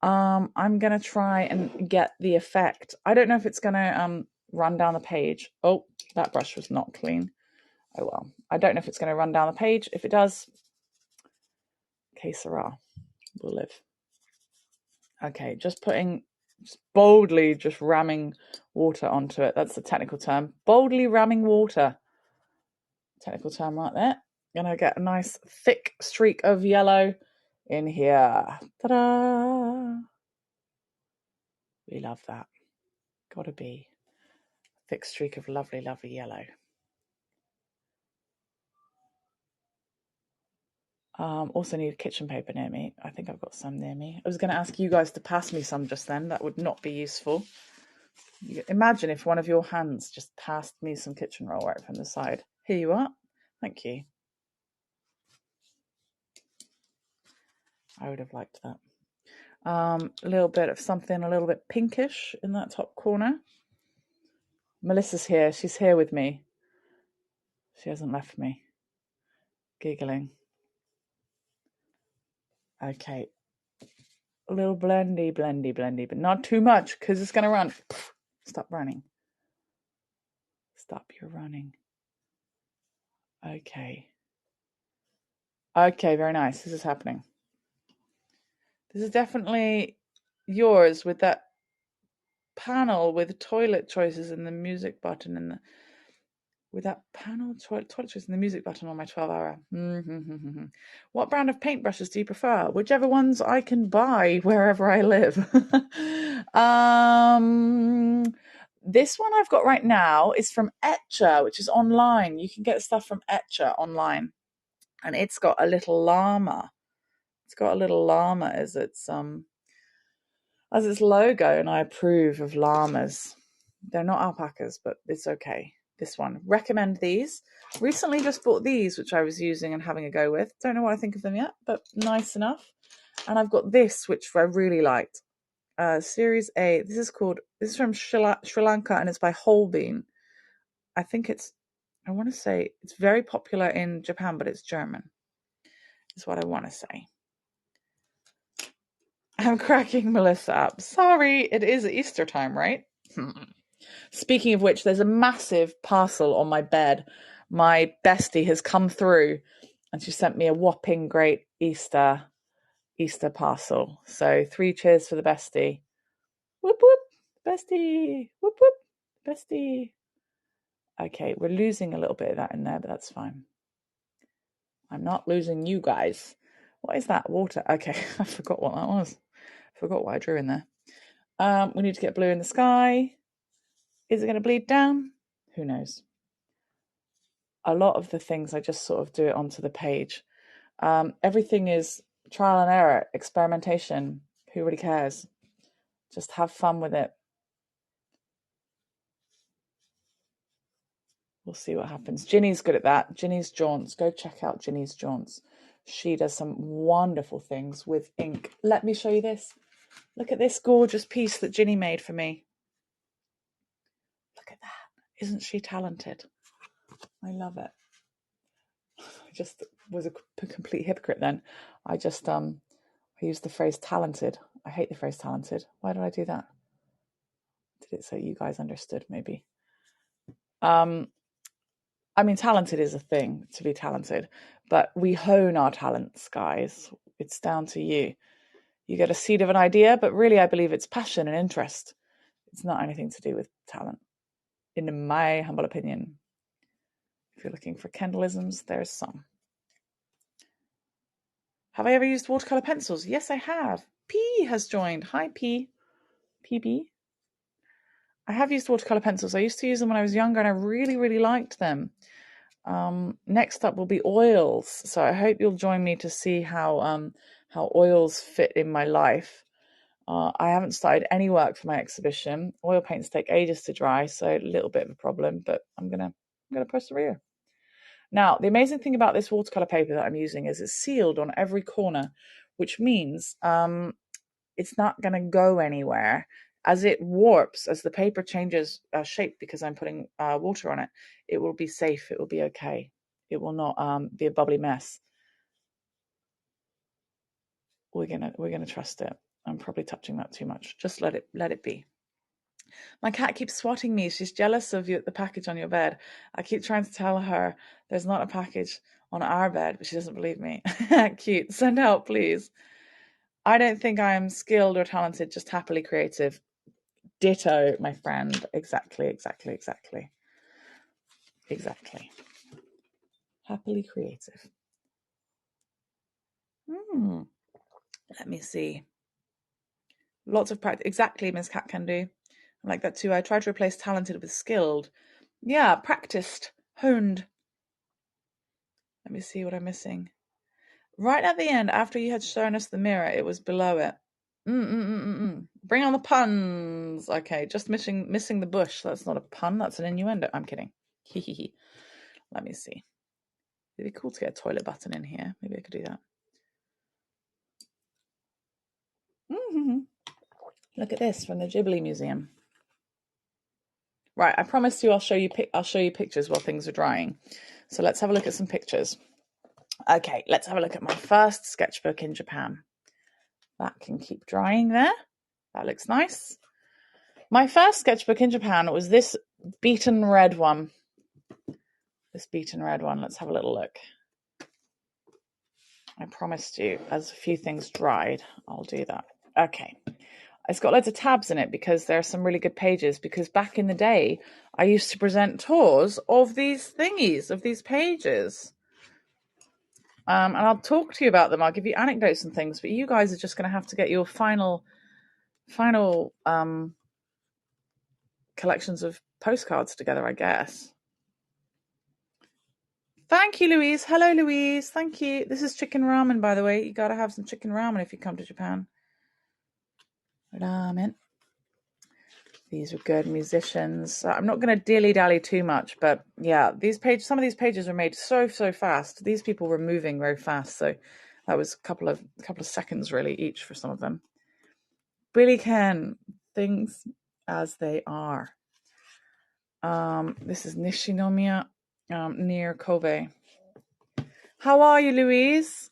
I'm going to try and get the effect. I don't know if it's going to run down the page. Oh, that brush was not clean. Oh, well. I don't know if it's going to run down the page. If it does, que sera. We'll live. Okay, just boldly ramming water onto it. That's the technical term. Boldly ramming water. Technical term right there. Gonna get a nice thick streak of yellow in here. Ta-da! We love that. Gotta be a thick streak of lovely, lovely yellow. Also need kitchen paper near me. I think I've got some near me. I was going to ask you guys to pass me some just then. That would not be useful. Imagine if one of your hands just passed me some kitchen roll right from the side. Here you are. Thank you. I would have liked that. A little bit of something a little bit pinkish in that top corner. Melissa's here. She's here with me. She hasn't left me. Giggling. Okay. A little blendy, but not too much because it's going to run. Stop running. Stop your running. Okay. Okay, very nice. This is happening. This is definitely yours with that panel with toilet choices and the music button and with that panel toilet choices and the music button on my 12-hour. What brand of paintbrushes do you prefer? Whichever ones I can buy wherever I live. This one I've got right now is from Etcher, which is online. You can get stuff from Etcher online. And it's got a little llama It's got a little llama as its logo, and I approve of llamas. They're not alpacas, but it's okay. This one. Recommend these. Recently just bought these, which I was using and having a go with. Don't know what I think of them yet, but nice enough. And I've got this, which I really liked. Series A. This is from Sri Lanka, and it's by Holbein. I want to say it's very popular in Japan, but it's German. Is what I want to say. I'm cracking Melissa up. Sorry, it is Easter time, right? Speaking of which, there's a massive parcel on my bed. My bestie has come through and she sent me a whopping great Easter parcel. So 3 cheers for the bestie. Whoop, whoop, bestie. Whoop, whoop, bestie. Okay, we're losing a little bit of that in there, but that's fine. I'm not losing you guys. What is that? Water. Okay, I forgot what that was. I forgot what I drew in there. We need to get blue in the sky. Is it going to bleed down? Who knows? A lot of the things I just sort of do it onto the page. Everything is trial and error, experimentation. Who really cares? Just have fun with it. We'll see what happens. Ginny's good at that. Ginny's Jaunts. Go check out Ginny's Jaunts. She does some wonderful things with ink. Let me show you this. Look at this gorgeous piece that Ginny made for me. Look at that. Isn't she talented? I love it. I just was a complete hypocrite then. I used the phrase talented. I hate the phrase talented. Why did I do that? Did it so you guys understood maybe? I mean, talented is a thing, to be talented, but we hone our talents, guys. It's down to you. You get a seed of an idea, but really I believe it's passion and interest. It's not anything to do with talent, in my humble opinion. If you're looking for Kendallisms, there's some. Have I ever used watercolor pencils? Yes, I have. P has joined. Hi, P. PB. I have used watercolor pencils. I used to use them when I was younger, and I really, really liked them. Next up will be oils. So I hope you'll join me to see how oils fit in my life. I haven't started any work for my exhibition. Oil paints take ages to dry, so a little bit of a problem, but I'm gonna persevere. Now, the amazing thing about this watercolor paper that I'm using is it's sealed on every corner, which means it's not going to go anywhere. As it warps, as the paper changes shape because I'm putting water on it, it will be safe. It will be okay. It will not be a bubbly mess. We're gonna trust it. I'm probably touching that too much. Just let it be. My cat keeps swatting me. She's jealous of you, the package on your bed. I keep trying to tell her there's not a package on our bed, but she doesn't believe me. Cute. Send help, please. I don't think I am skilled or talented, just happily creative. Ditto, my friend. Exactly. Happily creative. Let me see. Lots of practice. Exactly, Miss Cat can do. I like that too. I try to replace talented with skilled. Yeah, practiced, honed. Let me see what I'm missing. Right at the end, after you had shown us the mirror, it was below it. Bring on the puns. Okay, just missing the bush. That's not a pun. That's an innuendo. I'm kidding. Let me see. It'd be cool to get a toilet button in here. Maybe I could do that. Look at this from the Ghibli Museum. Right, I promised you I'll show you pictures while things are drying. So let's have a look at some pictures. Okay, let's have a look at my first sketchbook in Japan. That can keep drying there. That looks nice. My first sketchbook in Japan was this beaten red one. Let's have a little look. I promised you, as a few things dried, I'll do that. Okay. It's got loads of tabs in it because there are some really good pages, because back in the day, I used to present tours of these thingies, of these pages. And I'll talk to you about them. I'll give you anecdotes and things, but you guys are just going to have to get your final collections of postcards together, I guess. Thank you, Louise. Hello, Louise. Thank you. This is chicken ramen, by the way. You got to have some chicken ramen if you come to Japan. Ramen. These are good musicians. I'm not going to dilly-dally too much, but yeah, some of these pages were made so fast. These people were moving very fast, so that was a couple of seconds really each for some of them. Billy Ken, things as they are. This is Nishinomiya, near Kobe. How are you, Louise?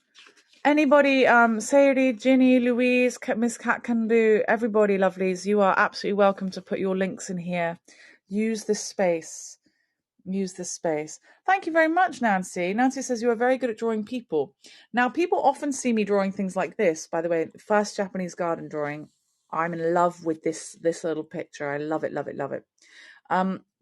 Anybody, Sayuri, Ginny, Louise, Miss Cat Can Do, everybody, lovelies, you are absolutely welcome to put your links in here. Use this space. Use this space. Thank you very much, Nancy. Nancy says you are very good at drawing people. Now, people often see me drawing things like this. By the way, first Japanese garden drawing. I'm in love with this little picture. I love it, love it, love it.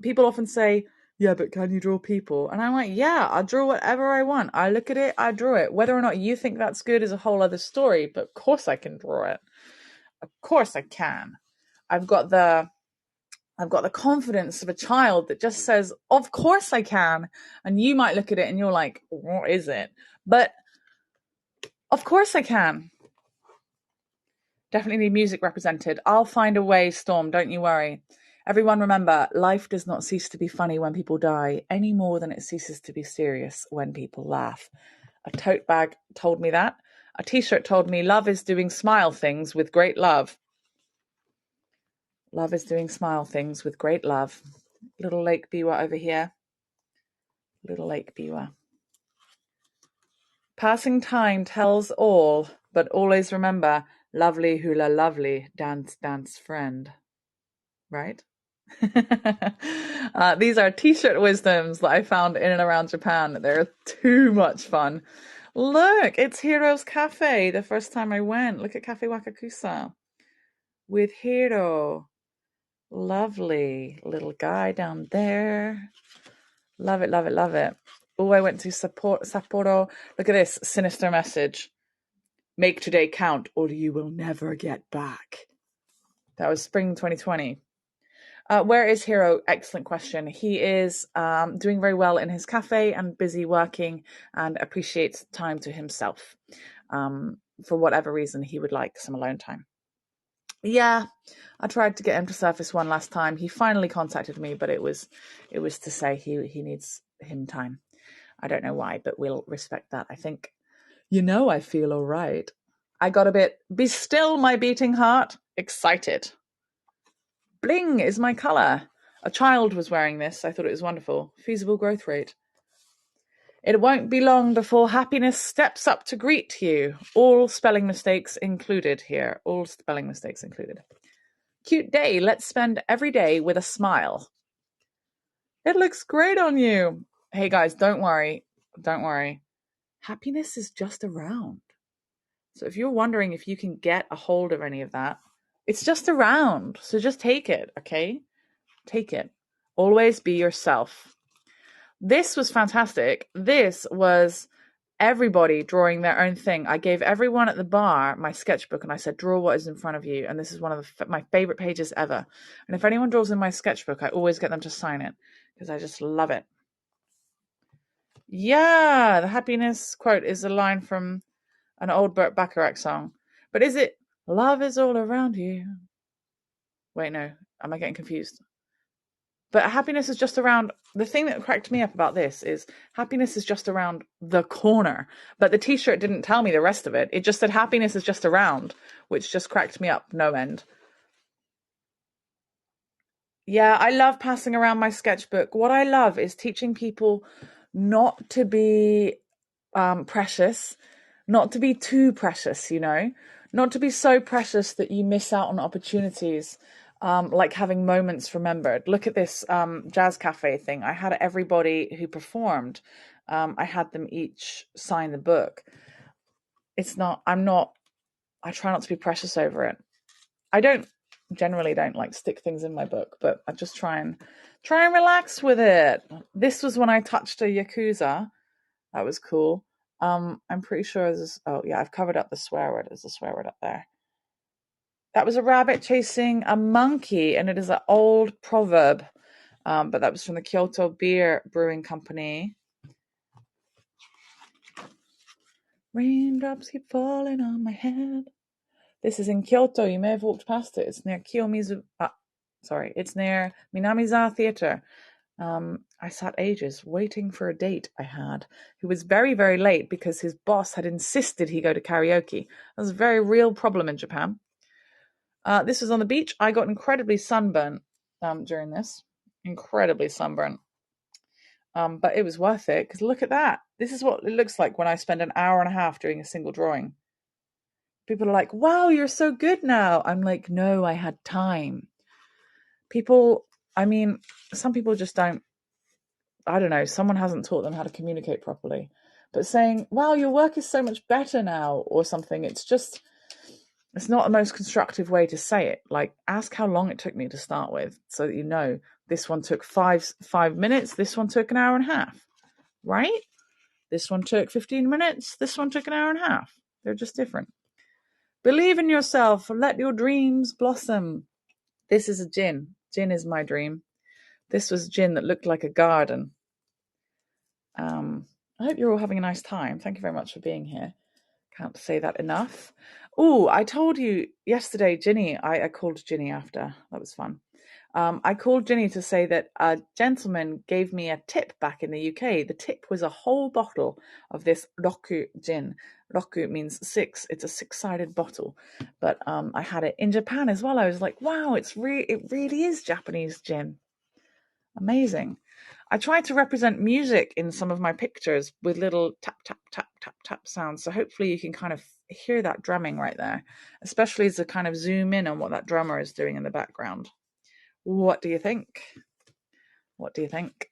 People often say, yeah, but can you draw people? And I'm like, yeah, I'll draw whatever I want. I look at it, I draw it. Whether or not you think that's good is a whole other story, but of course I can draw it. Of course I can. I've got the confidence of a child that just says, of course I can. And you might look at it and you're like, what is it? But of course I can. Definitely need music represented. I'll find a way, Storm, don't you worry. Everyone remember, life does not cease to be funny when people die, any more than it ceases to be serious when people laugh. A tote bag told me that. A t-shirt told me love is doing smile things with great love. Love is doing smile things with great love. Little Lake Biwa over here. Little Lake Biwa. Passing time tells all, but always remember, lovely hula lovely, dance, dance, friend. Right? These are t-shirt wisdoms that I found in and around Japan. They're too much fun. Look, it's Hiro's Cafe. The first time I went. Look at Cafe Wakakusa with Hiro. Lovely little guy down there. Love it, love it, love it. Oh, I went to Sapporo. Look at this sinister message. Make today count or you will never get back. That was spring 2020. Where is Hiro? Excellent question. He is doing very well in his cafe and busy working and appreciates time to himself. For whatever reason, he would like some alone time. Yeah, I tried to get him to surface one last time. He finally contacted me, but it was to say he needs him time. I don't know why, but we'll respect that. I think, I feel all right. I got a bit, be still my beating heart, excited. Bling is my color. A child was wearing this. I thought it was wonderful. Feasible growth rate. It won't be long before happiness steps up to greet you. All spelling mistakes included here. All spelling mistakes included. Cute day. Let's spend every day with a smile. It looks great on you. Hey guys, don't worry. Don't worry. Happiness is just around. So if you're wondering if you can get a hold of any of that, it's just around. So just take it, okay? Take it. Always be yourself. This was fantastic. This was everybody drawing their own thing. I gave everyone at the bar my sketchbook and I said, draw what is in front of you. And this is one of my favorite pages ever. And if anyone draws in my sketchbook, I always get them to sign it because I just love it. Yeah, the happiness quote is a line from an old Burt Bacharach song. But is it, love is all around you? Wait, no. Am I getting confused? But happiness is just around, the thing that cracked me up about this is happiness is just around the corner. But the t-shirt didn't tell me the rest of it. It just said happiness is just around, which just cracked me up no end. Yeah, I love passing around my sketchbook. What I love is teaching people not to be precious, not to be too precious, not to be so precious that you miss out on opportunities. Like having moments remembered. Look at this jazz cafe thing. I had everybody who performed, I had them each sign the book. I try not to be precious over it. I generally don't like stick things in my book, but I just try and relax with it. This was when I touched a Yakuza. That was cool. I'm pretty sure I've covered up the swear word. There's a swear word up there. That was a rabbit chasing a monkey, and it is an old proverb, but that was from the Kyoto Beer Brewing Company. Raindrops keep falling on my head. This is in Kyoto. You may have walked past it. It's near Kiyomizu. It's near Minamiza Theatre. I sat ages waiting for a date I had, who was very, very late because his boss had insisted he go to karaoke. That was a very real problem in Japan. This was on the beach. I got incredibly sunburnt during this. Incredibly sunburnt. But it was worth it because look at that. This is what it looks like when I spend an hour and a half doing a single drawing. People are like, wow, you're so good now. I'm like, no, I had time. Some people just don't, I don't know, someone hasn't taught them how to communicate properly. But saying, wow, your work is so much better now or something, it's not the most constructive way to say it. Like, ask how long it took me to start with so that you know this one took 5 minutes, this one took an hour and a half, right? This one took 15 minutes, this one took an hour and a half. They're just different. Believe in yourself. Let your dreams blossom. This is a gin. Gin is my dream. This was gin that looked like a garden. I hope you're all having a nice time. Thank you very much for being here. Can't say that enough. Oh, I told you yesterday, Ginny, I called Ginny after. That was fun. I called Ginny to say that a gentleman gave me a tip back in the UK. The tip was a whole bottle of this Roku gin. Roku means 6. It's a 6-sided bottle. But I had it in Japan as well. I was like, wow, it really is Japanese gin. Amazing. I tried to represent music in some of my pictures with little tap, tap, tap, tap, tap sounds. So hopefully you can kind of hear that drumming right there, especially as I kind of zoom in on what that drummer is doing in the background. What do you think? What do you think?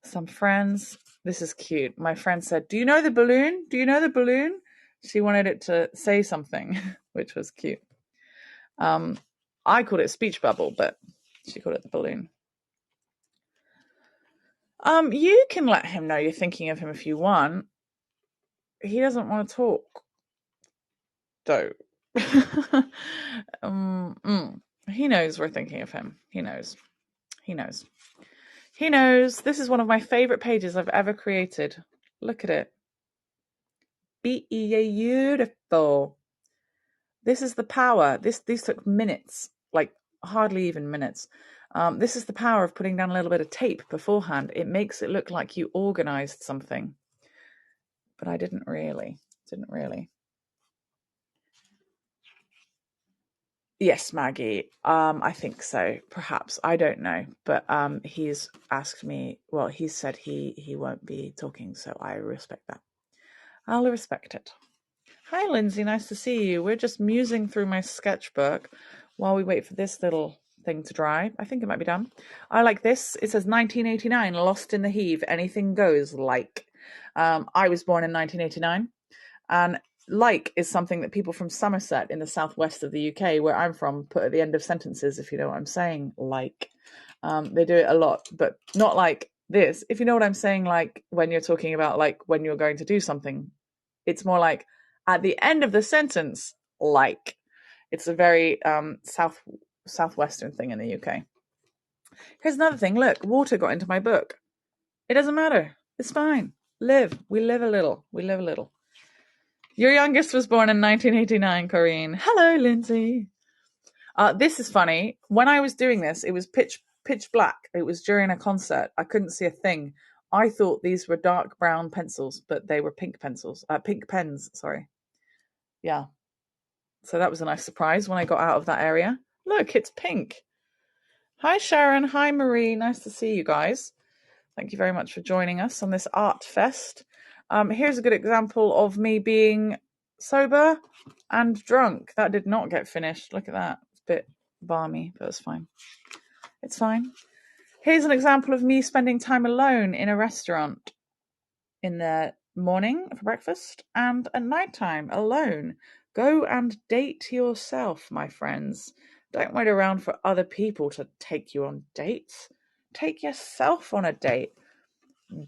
Some friends. This is cute. My friend said, do you know the balloon? Do you know the balloon? She wanted it to say something, which was cute. I called it a speech bubble, but she called it the balloon. You can let him know you're thinking of him if you want. He doesn't want to talk, though. He knows we're thinking of him. He knows. This is one of my favorite pages I've ever created. Look at it. Beautiful. This is the power. These took minutes, like hardly even minutes. This is the power of putting down a little bit of tape beforehand. It makes it look like you organized something. But I didn't really. Yes, Maggie. I think so. Perhaps. I don't know. But he's asked me, well, he said he won't be talking, so I respect that. I'll respect it. Hi, Lindsay. Nice to see you. We're just musing through my sketchbook while we wait for this little thing to dry. I think it might be done. I like this. It says 1989, lost in the heave. Anything goes, like. I was born in 1989, and like is something that people from Somerset in the southwest of the UK, where I'm from, put at the end of sentences, if you know what I'm saying, like. They do it a lot, but not like this. If you know what I'm saying, like when you're talking about like when you're going to do something, it's more like at the end of the sentence, like. It's a very southwestern thing in the UK. Here's another thing. Look, water got into my book. It doesn't matter. It's fine. We live a little. Your youngest was born in 1989, Corrine. Hello, Lindsay. This is funny. When I was doing this, it was pitch black. It was during a concert. I couldn't see a thing. I thought these were dark brown pencils, but they were pink pens, sorry. Yeah. So that was a nice surprise when I got out of that area. Look, it's pink. Hi, Sharon. Hi, Marie. Nice to see you guys. Thank you very much for joining us on this art fest. Here's a good example of me being sober and drunk. That did not get finished. Look at that. It's a bit balmy, but it's fine. It's fine. Here's an example of me spending time alone in a restaurant in the morning for breakfast and at nighttime alone. Go and date yourself, my friends. Don't wait around for other people to take you on dates. Take yourself on a date.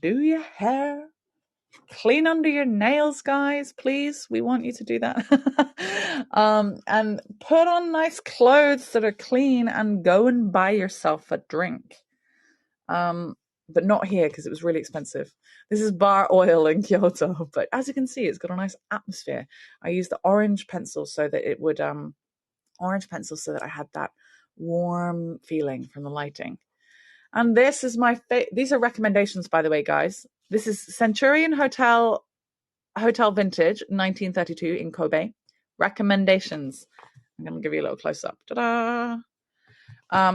Do your hair. Clean under your nails, guys, please. We want you to do that. And put on nice clothes that are clean and go and buy yourself a drink. but not here because it was really expensive. This is bar oil in Kyoto, but as you can see, it's got a nice atmosphere. I used the orange pencil so that it would I had that warm feeling from the lighting. And this is these are recommendations, by the way, guys. This is Centurion Hotel Vintage 1932 in Kobe. Recommendations. I'm going to give you a little close up. Ta-da!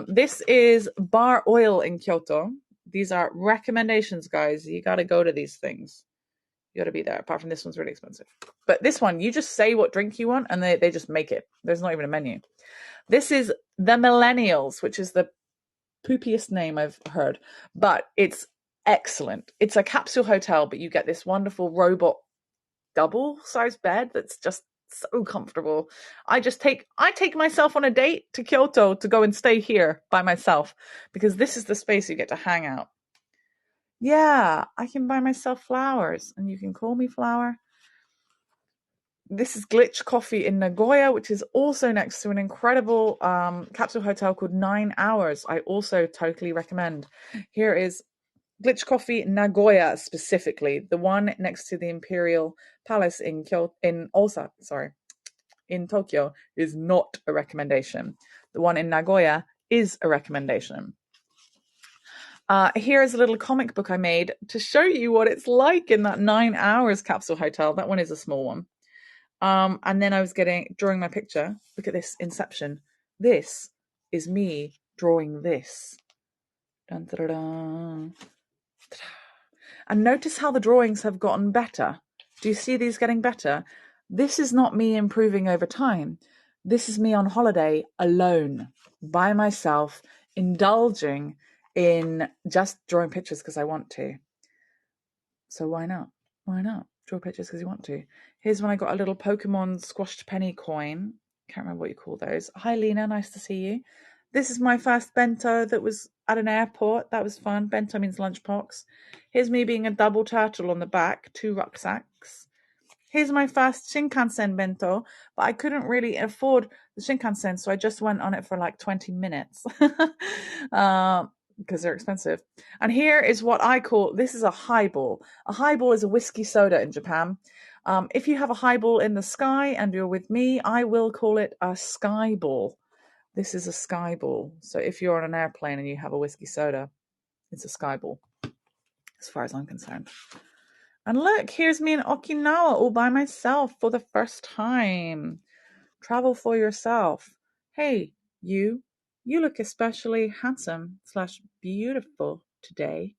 This is bar oil in Kyoto. These are recommendations, guys. You got to go to these things. You got to be there. Apart from this one's really expensive. But this one, you just say what drink you want and they just make it. There's not even a menu. This is the Millennials, which is the poopiest name I've heard. But it's excellent. It's a capsule hotel, but you get this wonderful robot double-sized bed that's just so comfortable. I take myself on a date to Kyoto to go and stay here by myself because this is the space you get to hang out. Yeah, I can buy myself flowers and you can call me Flower. This is Glitch Coffee in Nagoya, which is also next to an incredible capsule hotel called 9 Hours. I also totally recommend. Here is Glitch Coffee Nagoya specifically. The one next to the Imperial Palace in Tokyo is not a recommendation. The one in Nagoya is a recommendation. Here is a little comic book I made to show you what it's like in that 9 Hours capsule hotel. That one is a small one. And then I was drawing my picture. Look at this, Inception. This is me drawing this. Dun, da, da, da. And notice how the drawings have gotten better. Do you see these getting better? This is not me improving over time. This is me on holiday alone, by myself, indulging in just drawing pictures because I want to. So why not? Why not? Draw pictures because you want to. Here's when I got a little Pokemon squashed penny coin. Can't remember what you call those. Hi, Lena. Nice to see you. This is my first bento that was at an airport. That was fun. Bento means lunchbox. Here's me being a double turtle on the back, 2 rucksacks. Here's my first Shinkansen bento, but I couldn't really afford the Shinkansen, so I just went on it for like 20 minutes because they're expensive. And here is what I call, this is a highball. A highball is a whiskey soda in Japan. If you have a highball in the sky and you're with me, I will call it a skyball. This is a skyball. So if you're on an airplane and you have a whiskey soda, it's a skyball, as far as I'm concerned. And look, here's me in Okinawa all by myself for the first time. Travel for yourself. Hey, you look especially handsome / beautiful today.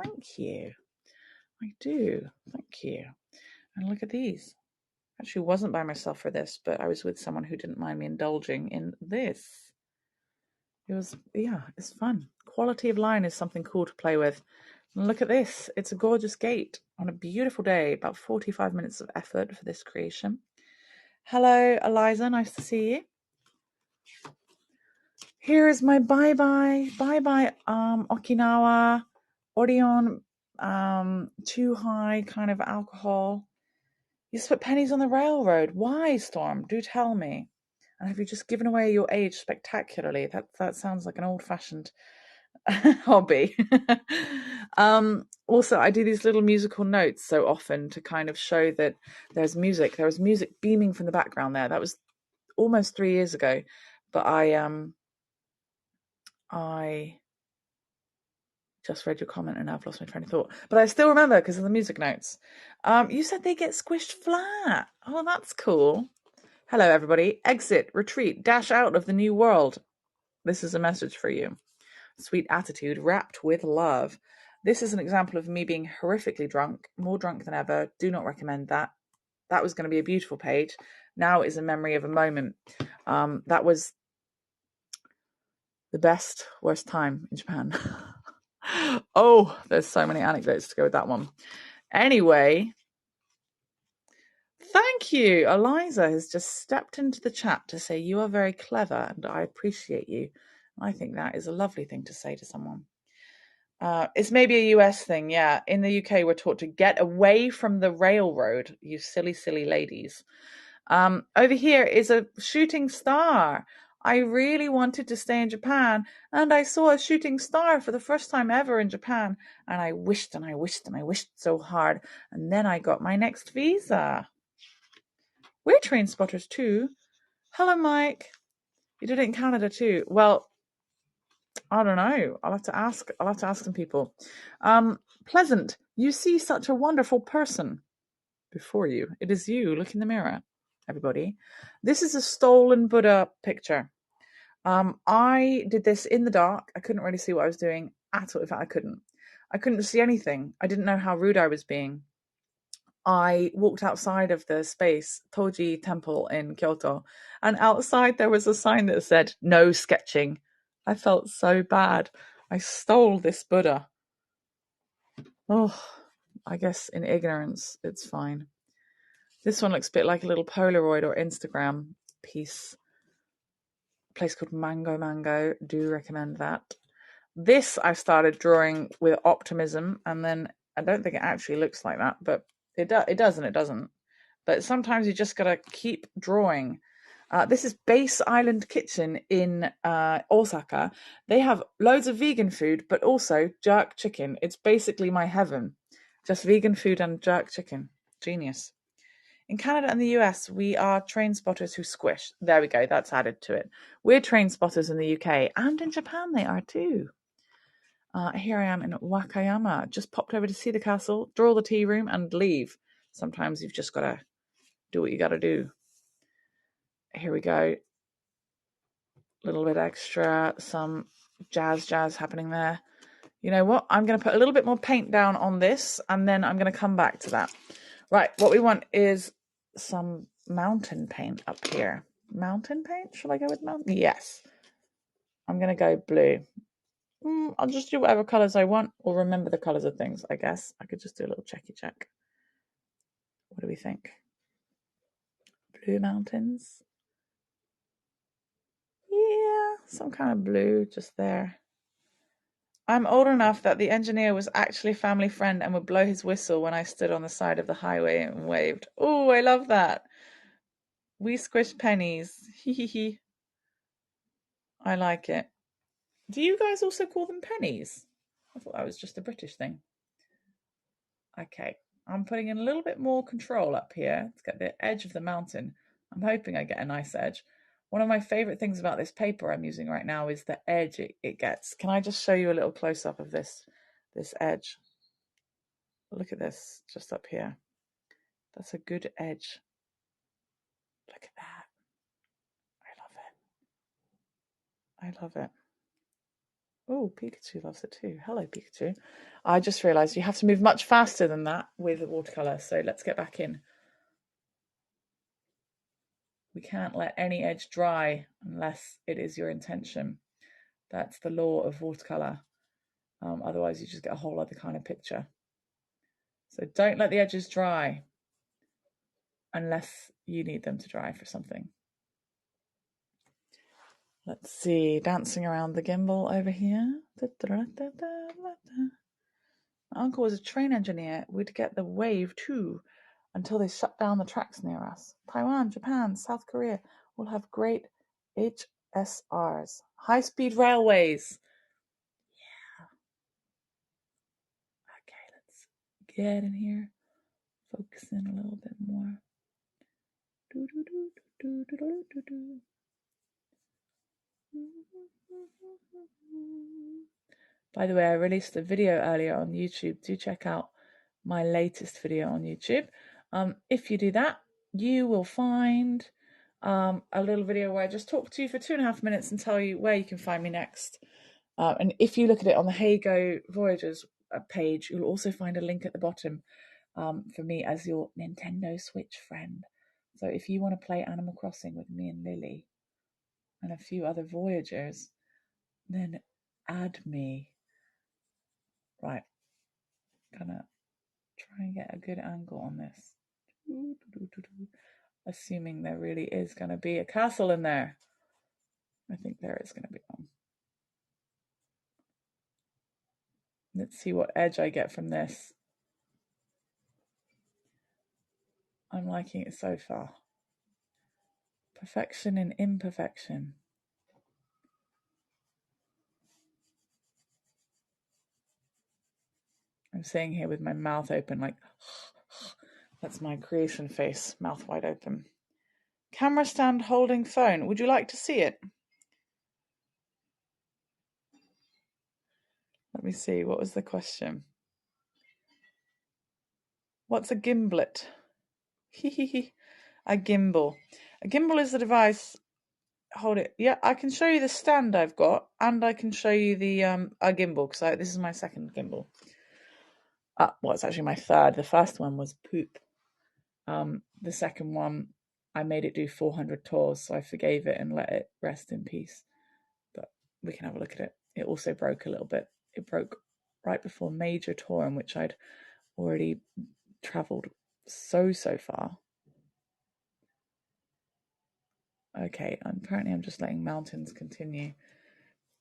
Thank you. I do. Thank you. And look at these. Actually wasn't by myself for this, but I was with someone who didn't mind me indulging in this. It's fun. Quality of line is something cool to play with. And look at this. It's a gorgeous gate on a beautiful day. About 45 minutes of effort for this creation. Hello, Eliza. Nice to see you. Here is my bye-bye Okinawa Orion too high kind of alcohol. You just put pennies on the railroad. Why, Storm? Do tell me. And have you just given away your age spectacularly? That sounds like an old-fashioned hobby. Also, I do these little musical notes so often to kind of show that there's music. There was music beaming from the background there. That was almost 3 years ago, but I just read your comment and I've lost my train of thought. But I still remember because of the music notes. You said they get squished flat. Oh, that's cool. Hello, everybody. Exit, retreat, dash out of the new world. This is a message for you. Sweet attitude wrapped with love. This is an example of me being horrifically drunk, more drunk than ever. Do not recommend that. That was going to be a beautiful page. Now is a memory of a moment. That was the best, worst time in Japan. Oh, there's so many anecdotes to go with that one. Anyway, thank you. Eliza has just stepped into the chat to say you are very clever and I appreciate you. I think that is a lovely thing to say to someone. It's maybe a US thing, yeah. In the UK, we're taught to get away from the railroad, you silly, silly ladies. Over here is a shooting star. I really wanted to stay in Japan, and I saw a shooting star for the first time ever in Japan, and I wished and I wished and I wished so hard, and then I got my next visa. We're train spotters too. Hello, Mike. You did it in Canada too. Well, I don't know. I'll have to ask some people. Pleasant, you see such a wonderful person before you. It is you. Look in the mirror, everybody. This is a stolen Buddha picture. I did this in the dark. I couldn't really see what I was doing at all. In fact, I couldn't see anything. I didn't know how rude I was being. I walked outside of the space, Toji Temple in Kyoto, and outside there was a sign that said, "No sketching." I felt so bad. I stole this Buddha. Oh, I guess in ignorance, it's fine. This one looks a bit like a little Polaroid or Instagram piece. A place called Mango. Do recommend that. This I started drawing with optimism, and then I don't think it actually looks like that, but it does and it doesn't. But sometimes you just gotta keep drawing. This is Base Island Kitchen in Osaka. They have loads of vegan food, but also jerk chicken. It's basically my heaven. Just vegan food and jerk chicken. Genius. In Canada and the US, we are train spotters who squish. There we go, that's added to it. We're train spotters in the UK, and in Japan they are too. Here I am in Wakayama. Just popped over to see the castle, draw the tea room, and leave. Sometimes you've just got to do what you got to do. Here we go. A little bit extra, some jazz happening there. You know what? I'm going to put a little bit more paint down on this, and then I'm going to come back to that. Right, what we want is some mountain paint up here. Mountain paint? Shall I go with mountain? Yes. I'm going to go blue. I'll just do whatever colours I want, or remember the colours of things, I guess. I could just do a little checky check. What do we think? Blue mountains? Yeah, some kind of blue just there. I'm old enough that the engineer was actually a family friend and would blow his whistle when I stood on the side of the highway and waved. Oh, I love that. We squish pennies. Hee. I like it. Do you guys also call them pennies? I thought that was just a British thing. Okay, I'm putting in a little bit more control up here to get the edge of the mountain. I'm hoping I get a nice edge. One of my favorite things about this paper I'm using right now is the edge it gets. Can I just show you a little close-up of this edge? Look at this, just up here. That's a good edge. Look at that. I love it. Oh, Pikachu loves it too. Hello, Pikachu. I just realised you have to move much faster than that with watercolour, so let's get back in. We can't let any edge dry unless it is your intention. That's the law of watercolour. Otherwise, you just get a whole other kind of picture. So don't let the edges dry unless you need them to dry for something. Let's see, dancing around the gimbal over here. My uncle was a train engineer. We'd get the wave too until they shut down the tracks near us. Taiwan, Japan, South Korea will have great HSRs, high-speed railways. Yeah. Okay, let's get in here. Focus in a little bit more. By the way, I released a video earlier on YouTube. Do check out my latest video on YouTube. If you do that, you will find a little video where I just talk to you for 2.5 minutes and tell you where you can find me next. And if you look at it on the Heygo Voyagers page, you'll also find a link at the bottom for me as your Nintendo Switch friend. So if you want to play Animal Crossing with me and Lily and a few other Voyagers, then add me. Right, gonna try and get a good angle on this. Assuming there really is going to be a castle in there. I think there is going to be one. Let's see what edge I get from this. I'm liking it so far. Perfection in imperfection. I'm sitting here with my mouth open, like, that's my creation face, mouth wide open. Camera stand holding phone. Would you like to see it? Let me see. What was the question? What's a gimblet? A gimbal. A gimbal is the device. Hold it. Yeah, I can show you the stand I've got, and I can show you the a gimbal, because this is my second gimbal. Well, it's actually my third. The first one was poop. The second one, I made it do 400 tours, so I forgave it and let it rest in peace. But we can have a look at it. It also broke a little bit. It broke right before major tour, in which I'd already travelled so far. Okay, apparently I'm just letting mountains continue.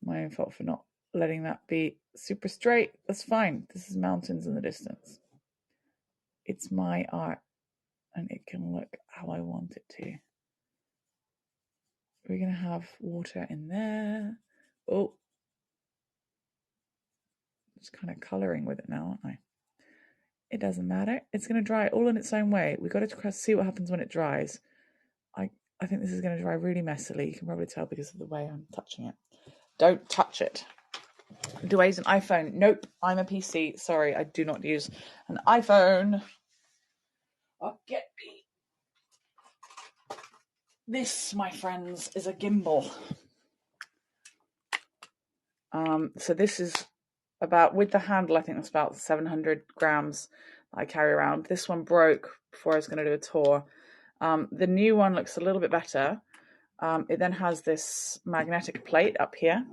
My own fault for not letting that be super straight. That's fine. This is mountains in the distance. It's my art, and it can look how I want it to. We're going to have water in there. Oh, just kind of colouring with it now, aren't I? It doesn't matter. It's going to dry all in its own way. We've got to see what happens when it dries. I think this is going to dry really messily. You can probably tell because of the way I'm touching it. Don't touch it. Do I use an iPhone? Nope, I'm a PC. Sorry, I do not use an iPhone. I'll get me. This, my friends, is a gimbal. So this is about, with the handle, I think that's about 700 grams that I carry around. This one broke before I was going to do a tour. The new one looks a little bit better. It then has this magnetic plate up here.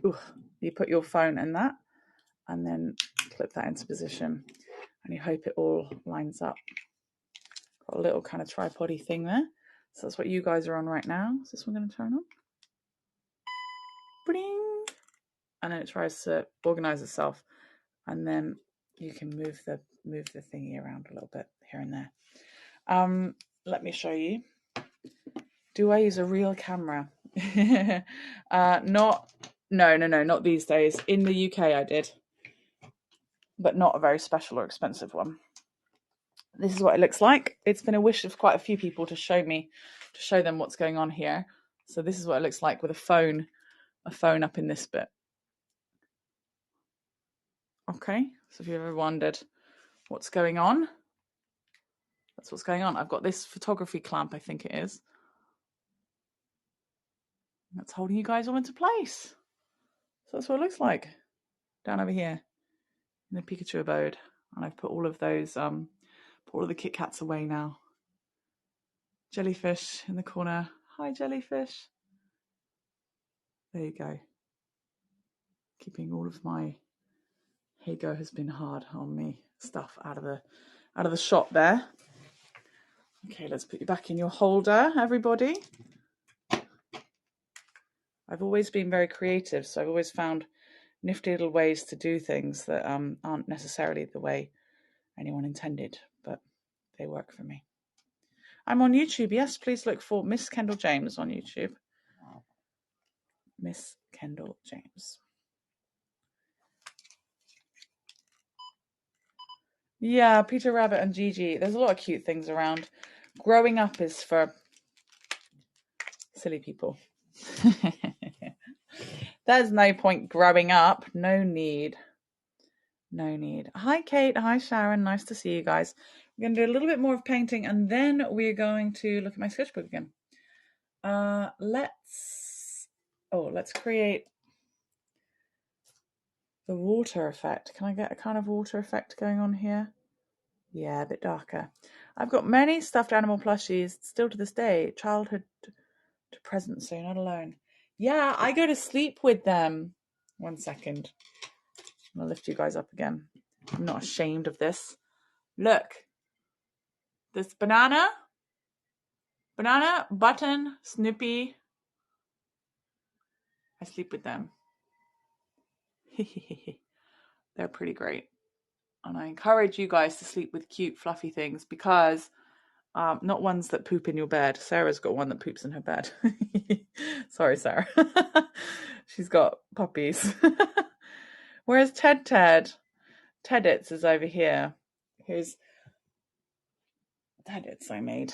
Ooh, you put your phone in that and then clip that into position, and you hope it all lines up. Got a little kind of tripod-y thing there. So that's what you guys are on right now. Is this one going to turn on? Bling! And then it tries to organize itself, and then you can move the thingy around a little bit here and there. Let me show you. Do I use a real camera? No, not these days. In the UK I did, but not a very special or expensive one. This is what it looks like. It's been a wish of quite a few people to show them what's going on here. So this is what it looks like with a phone up in this bit. Okay, so if you've ever wondered what's going on, that's what's going on. I've got this photography clamp, I think it is. That's holding you guys all into place. So that's what it looks like down over here in the Pikachu abode. And I've put all of those, put all of the Kit Kats away now. Jellyfish in the corner. Hi, jellyfish. There you go. Keeping all of my Heygo has been hard on me stuff out of the shot there. Okay, let's put you back in your holder, everybody. I've always been very creative, so I've always found nifty little ways to do things that aren't necessarily the way anyone intended, but they work for me. I'm on YouTube. Yes, please look for MissKendalJames on YouTube. MissKendalJames. Yeah, Peter Rabbit and Gigi. There's a lot of cute things around. Growing up is for silly people. There's no point growing up. No need. Hi, Kate. Hi, Sharon. Nice to see you guys. We're going to do a little bit more of painting, and then we're going to look at my sketchbook again. Let's create the water effect. Can I get a kind of water effect going on here? Yeah, a bit darker. I've got many stuffed animal plushies still to this day, childhood to present, so you're not alone. Yeah, I go to sleep with them. 1 second. I'm going to lift you guys up again. I'm not ashamed of this. Look. This banana, Button, Snoopy. I sleep with them. They're pretty great. And I encourage you guys to sleep with cute, fluffy things, because not ones that poop in your bed. Sarah's got one that poops in her bed. Sorry, Sarah. She's got puppies. Where's Ted? Teddits is over here. Here's Teddits I made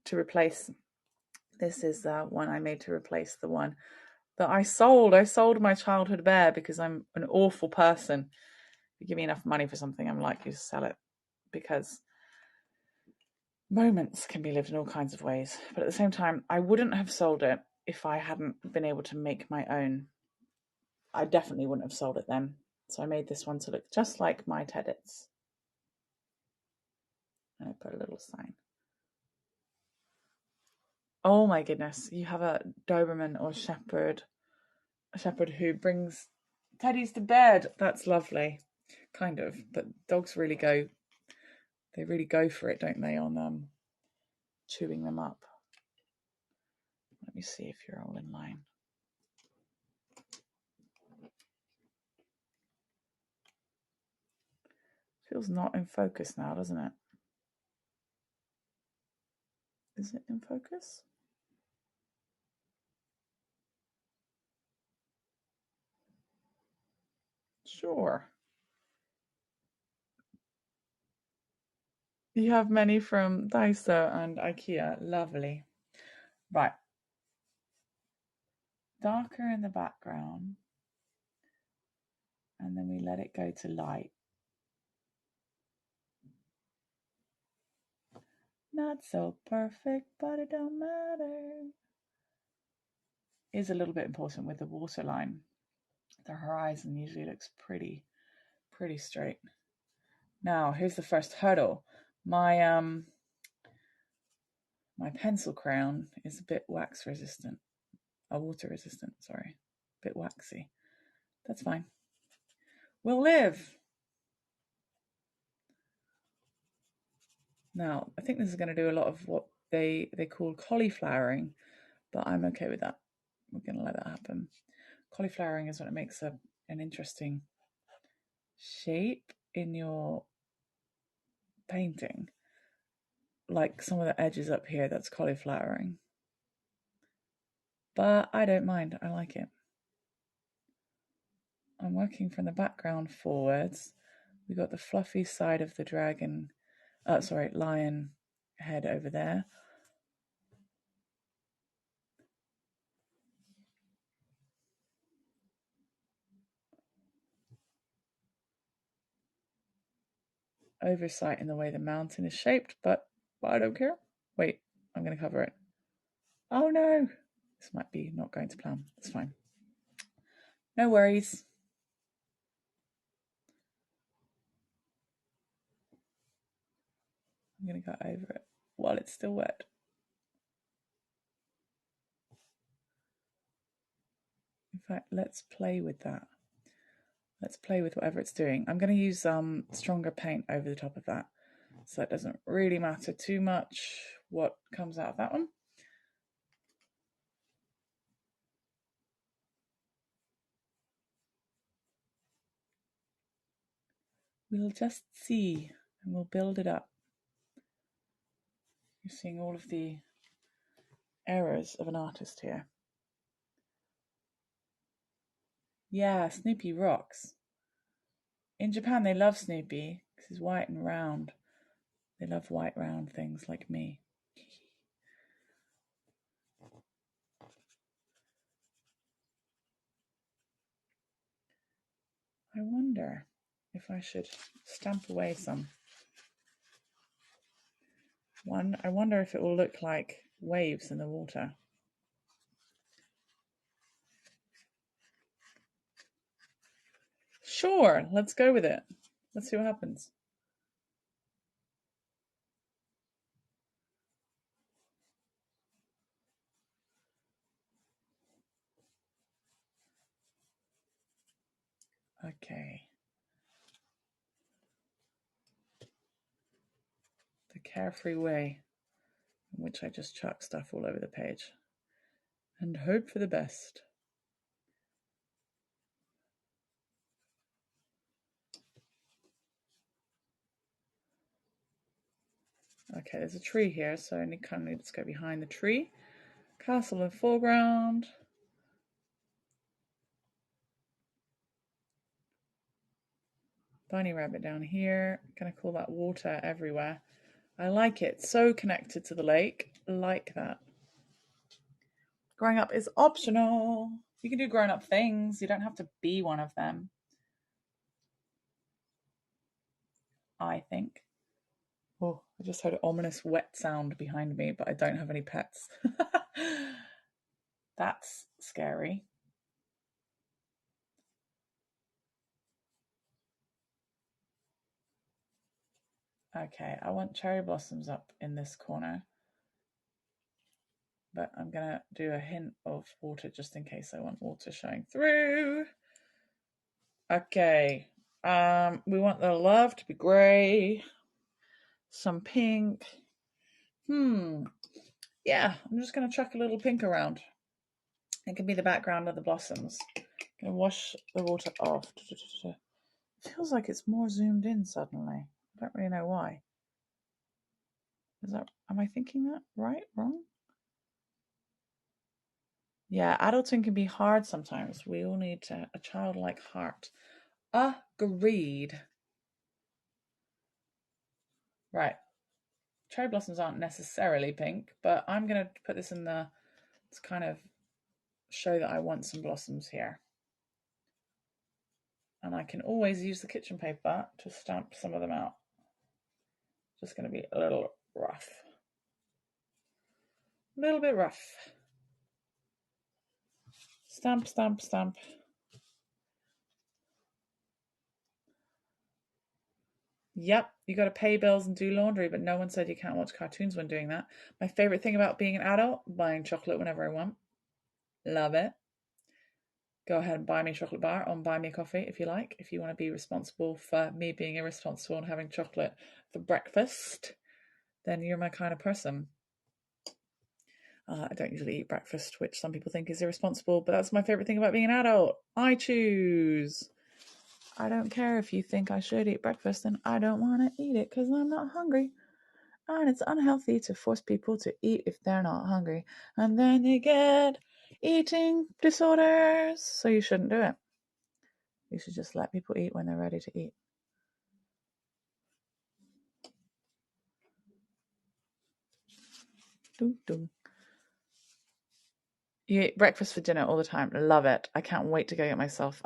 to replace. This is one I made to replace the one that I sold. I sold my childhood bear because I'm an awful person. If you give me enough money for something, I'm likely to sell it, because moments can be lived in all kinds of ways. But at the same time, I wouldn't have sold it if I hadn't been able to make my own. I definitely wouldn't have sold it then. So I made this one to look just like my Teddits. And I put a little sign. Oh my goodness, you have a Doberman or shepherd, a shepherd who brings teddies to bed. That's lovely. Kind of, but dogs really go, they really go for it, don't they, on chewing them up. Let me see if you're all in line. Feels not in focus now, doesn't it? Is it in focus? Sure. You have many from Daiso and IKEA. Lovely. Right. Darker in the background. And then we let it go to light. Not so perfect, but it don't matter. Is a little bit important with the waterline. The horizon usually looks pretty straight. Now, here's the first hurdle. My my pencil crayon is a bit wax resistant. Water resistant, sorry. A bit waxy. That's fine. We'll live. Now, I think this is going to do a lot of what they call cauliflowering, but I'm okay with that. We're going to let that happen. Cauliflowering is when it makes an interesting shape in your painting. Like some of the edges up here, that's cauliflowering. But I don't mind. I like it. I'm working from the background forwards. We got the fluffy side of the dragon, lion head over there. Oversight in the way the mountain is shaped, but I don't care. Wait, I'm going to cover it. Oh no, this might be not going to plan. It's fine. No worries. I'm going to go over it while it's still wet. In fact, let's play with that. Let's play with whatever it's doing. I'm going to use stronger paint over the top of that, so it doesn't really matter too much what comes out of that one. We'll just see, and we'll build it up. You're seeing all of the errors of an artist here. Yeah, Snoopy rocks. In Japan, they love Snoopy because he's white and round. They love white, round things like me. I wonder if I should stamp away some. I wonder if it will look like waves in the water. Sure, let's go with it. Let's see what happens. Okay. The carefree way in which I just chuck stuff all over the page and hope for the best. Okay, there's a tree here, so I kind of need to go behind the tree. Castle in foreground. Bunny rabbit down here. Gonna call that water everywhere. I like it. So connected to the lake. Like that. Growing up is optional. You can do grown up things. You don't have to be one of them. I think. Oh, I just heard an ominous wet sound behind me, but I don't have any pets. That's scary. Okay, I want cherry blossoms up in this corner, but I'm gonna do a hint of water just in case I want water showing through. Okay, we want the love to be grey, some pink. Yeah, I'm just gonna chuck a little pink around. It can be the background of the blossoms. I'm gonna wash the water off. It feels like it's more zoomed in suddenly. I don't really know why. Am I thinking that right? Wrong? Yeah, adulting can be hard sometimes. We all need a childlike heart. Agreed. Right. Cherry blossoms aren't necessarily pink, but I'm going to put this in to kind of show that I want some blossoms here. And I can always use the kitchen paper to stamp some of them out. Just going to be a little rough. A little bit rough. Stamp, stamp, stamp. Yep, you got to pay bills and do laundry, but no one said you can't watch cartoons when doing that. My favorite thing about being an adult, buying chocolate whenever I want. Love it. Go ahead and buy me a chocolate bar or buy me a coffee if you like. If you want to be responsible for me being irresponsible and having chocolate for breakfast, then you're my kind of person. I don't usually eat breakfast, which some people think is irresponsible, but that's my favorite thing about being an adult. I choose. I don't care if you think I should eat breakfast, and I don't want to eat it because I'm not hungry. And it's unhealthy to force people to eat if they're not hungry. And then you get eating disorders. So you shouldn't do it. You should just let people eat when they're ready to eat. Dum, dum. You eat breakfast for dinner all the time. Love it. I can't wait to go get myself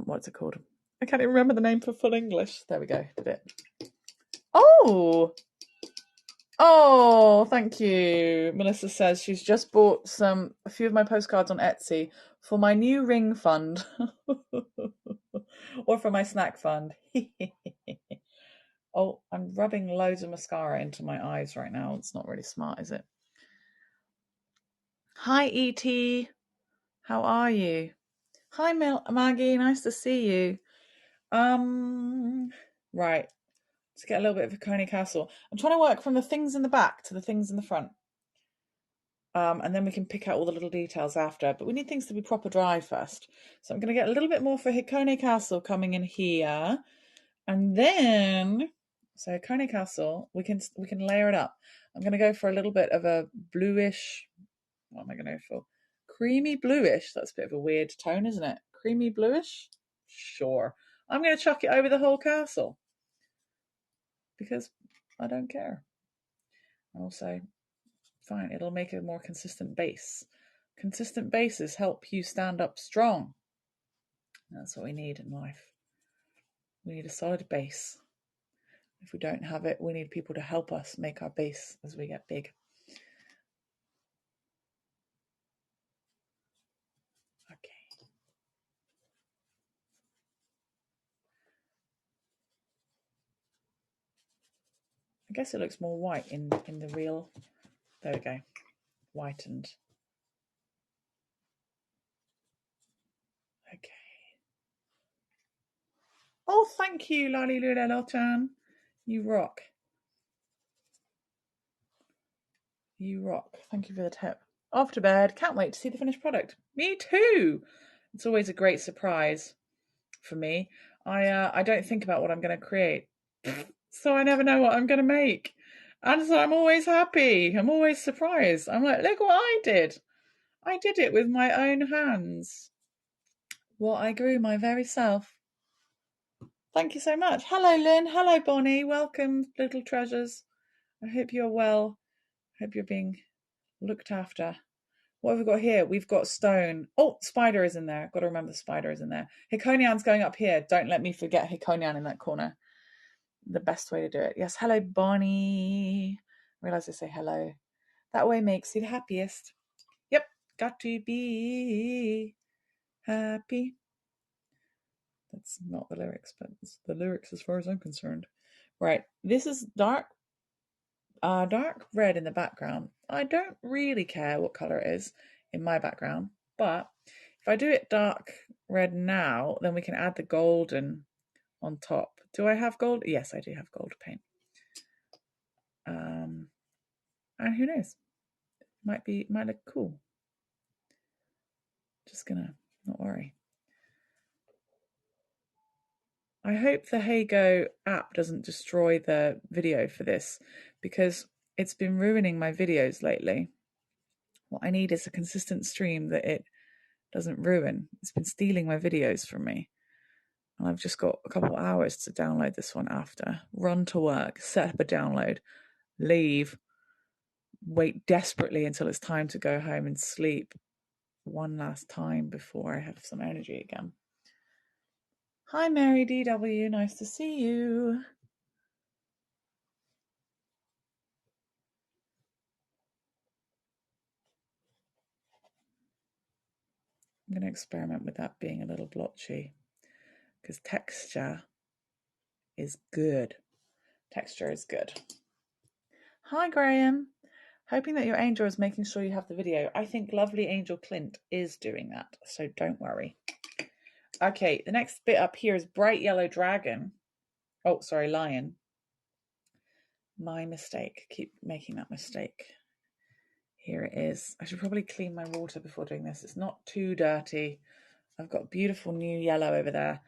what's it called? I can't even remember the name for full English. There we go. Did it. Oh, thank you. Melissa says she's just bought a few of my postcards on Etsy for my new ring fund. Or for my snack fund. Oh, I'm rubbing loads of mascara into my eyes right now. It's not really smart, is it? Hi, E.T. How are you? Hi, Maggie. Nice to see you. Right. Let's get a little bit of a Coney Castle. I'm trying to work from the things in the back to the things in the front. And then we can pick out all the little details after. But we need things to be proper dry first. So I'm going to get a little bit more for Hikone Castle coming in here. And then, so Hikone Castle, we can layer it up. I'm going to go for a little bit of a bluish, what am I going to go for? Creamy bluish. That's a bit of a weird tone, isn't it? Creamy bluish? Sure. I'm going to chuck it over the whole castle. Because I don't care. Also, fine, it'll make a more consistent base. Consistent bases help you stand up strong. That's what we need in life. We need a solid base. If we don't have it, we need people to help us make our base as we get big. Okay. I guess it looks more white in the real. There we go. Whitened. Okay. Oh, thank you, Lali Lulelochan. You rock. You rock. Thank you for the tip. Off to bed. Can't wait to see the finished product. Me too. It's always a great surprise for me. I don't think about what I'm going to create, so I never know what I'm going to make. And so I'm always happy. I'm always surprised. I'm like, look what I did. I did it with my own hands. What I grew my very self. Thank you so much. Hello, Lynn. Hello, Bonnie. Welcome, little treasures. I hope you're well. I hope you're being looked after. What have we got here? We've got stone. Oh, spider is in there. I've got to remember the spider is in there. Hikonian's going up here. Don't let me forget Hikonian in that corner. The best way to do it. Yes, hello, Bonnie. I realise I say hello. That way makes you the happiest. Yep, got to be happy. That's not the lyrics, but it's the lyrics as far as I'm concerned. Right, this is dark red in the background. I don't really care what colour it is in my background, but if I do it dark red now, then we can add the golden on top. Do I have gold? Yes, I do have gold paint. And who knows? Might look cool. Just gonna not worry. I hope the Heygo app doesn't destroy the video for this, because it's been ruining my videos lately. What I need is a consistent stream that it doesn't ruin. It's been stealing my videos from me. And I've just got a couple of hours to download this one after. Run to work, set up a download, leave, wait desperately until it's time to go home and sleep one last time before I have some energy again. Hi, Mary DW. Nice to see you. I'm going to experiment with that being a little blotchy, because texture is good. Texture is good. Hi, Graham. Hoping that your angel is making sure you have the video. I think lovely Angel Clint is doing that, so don't worry. Okay, the next bit up here is Bright Yellow Dragon. Oh, sorry, Lion. My mistake. Keep making that mistake. Here it is. I should probably clean my water before doing this. It's not too dirty. I've got beautiful new yellow over there,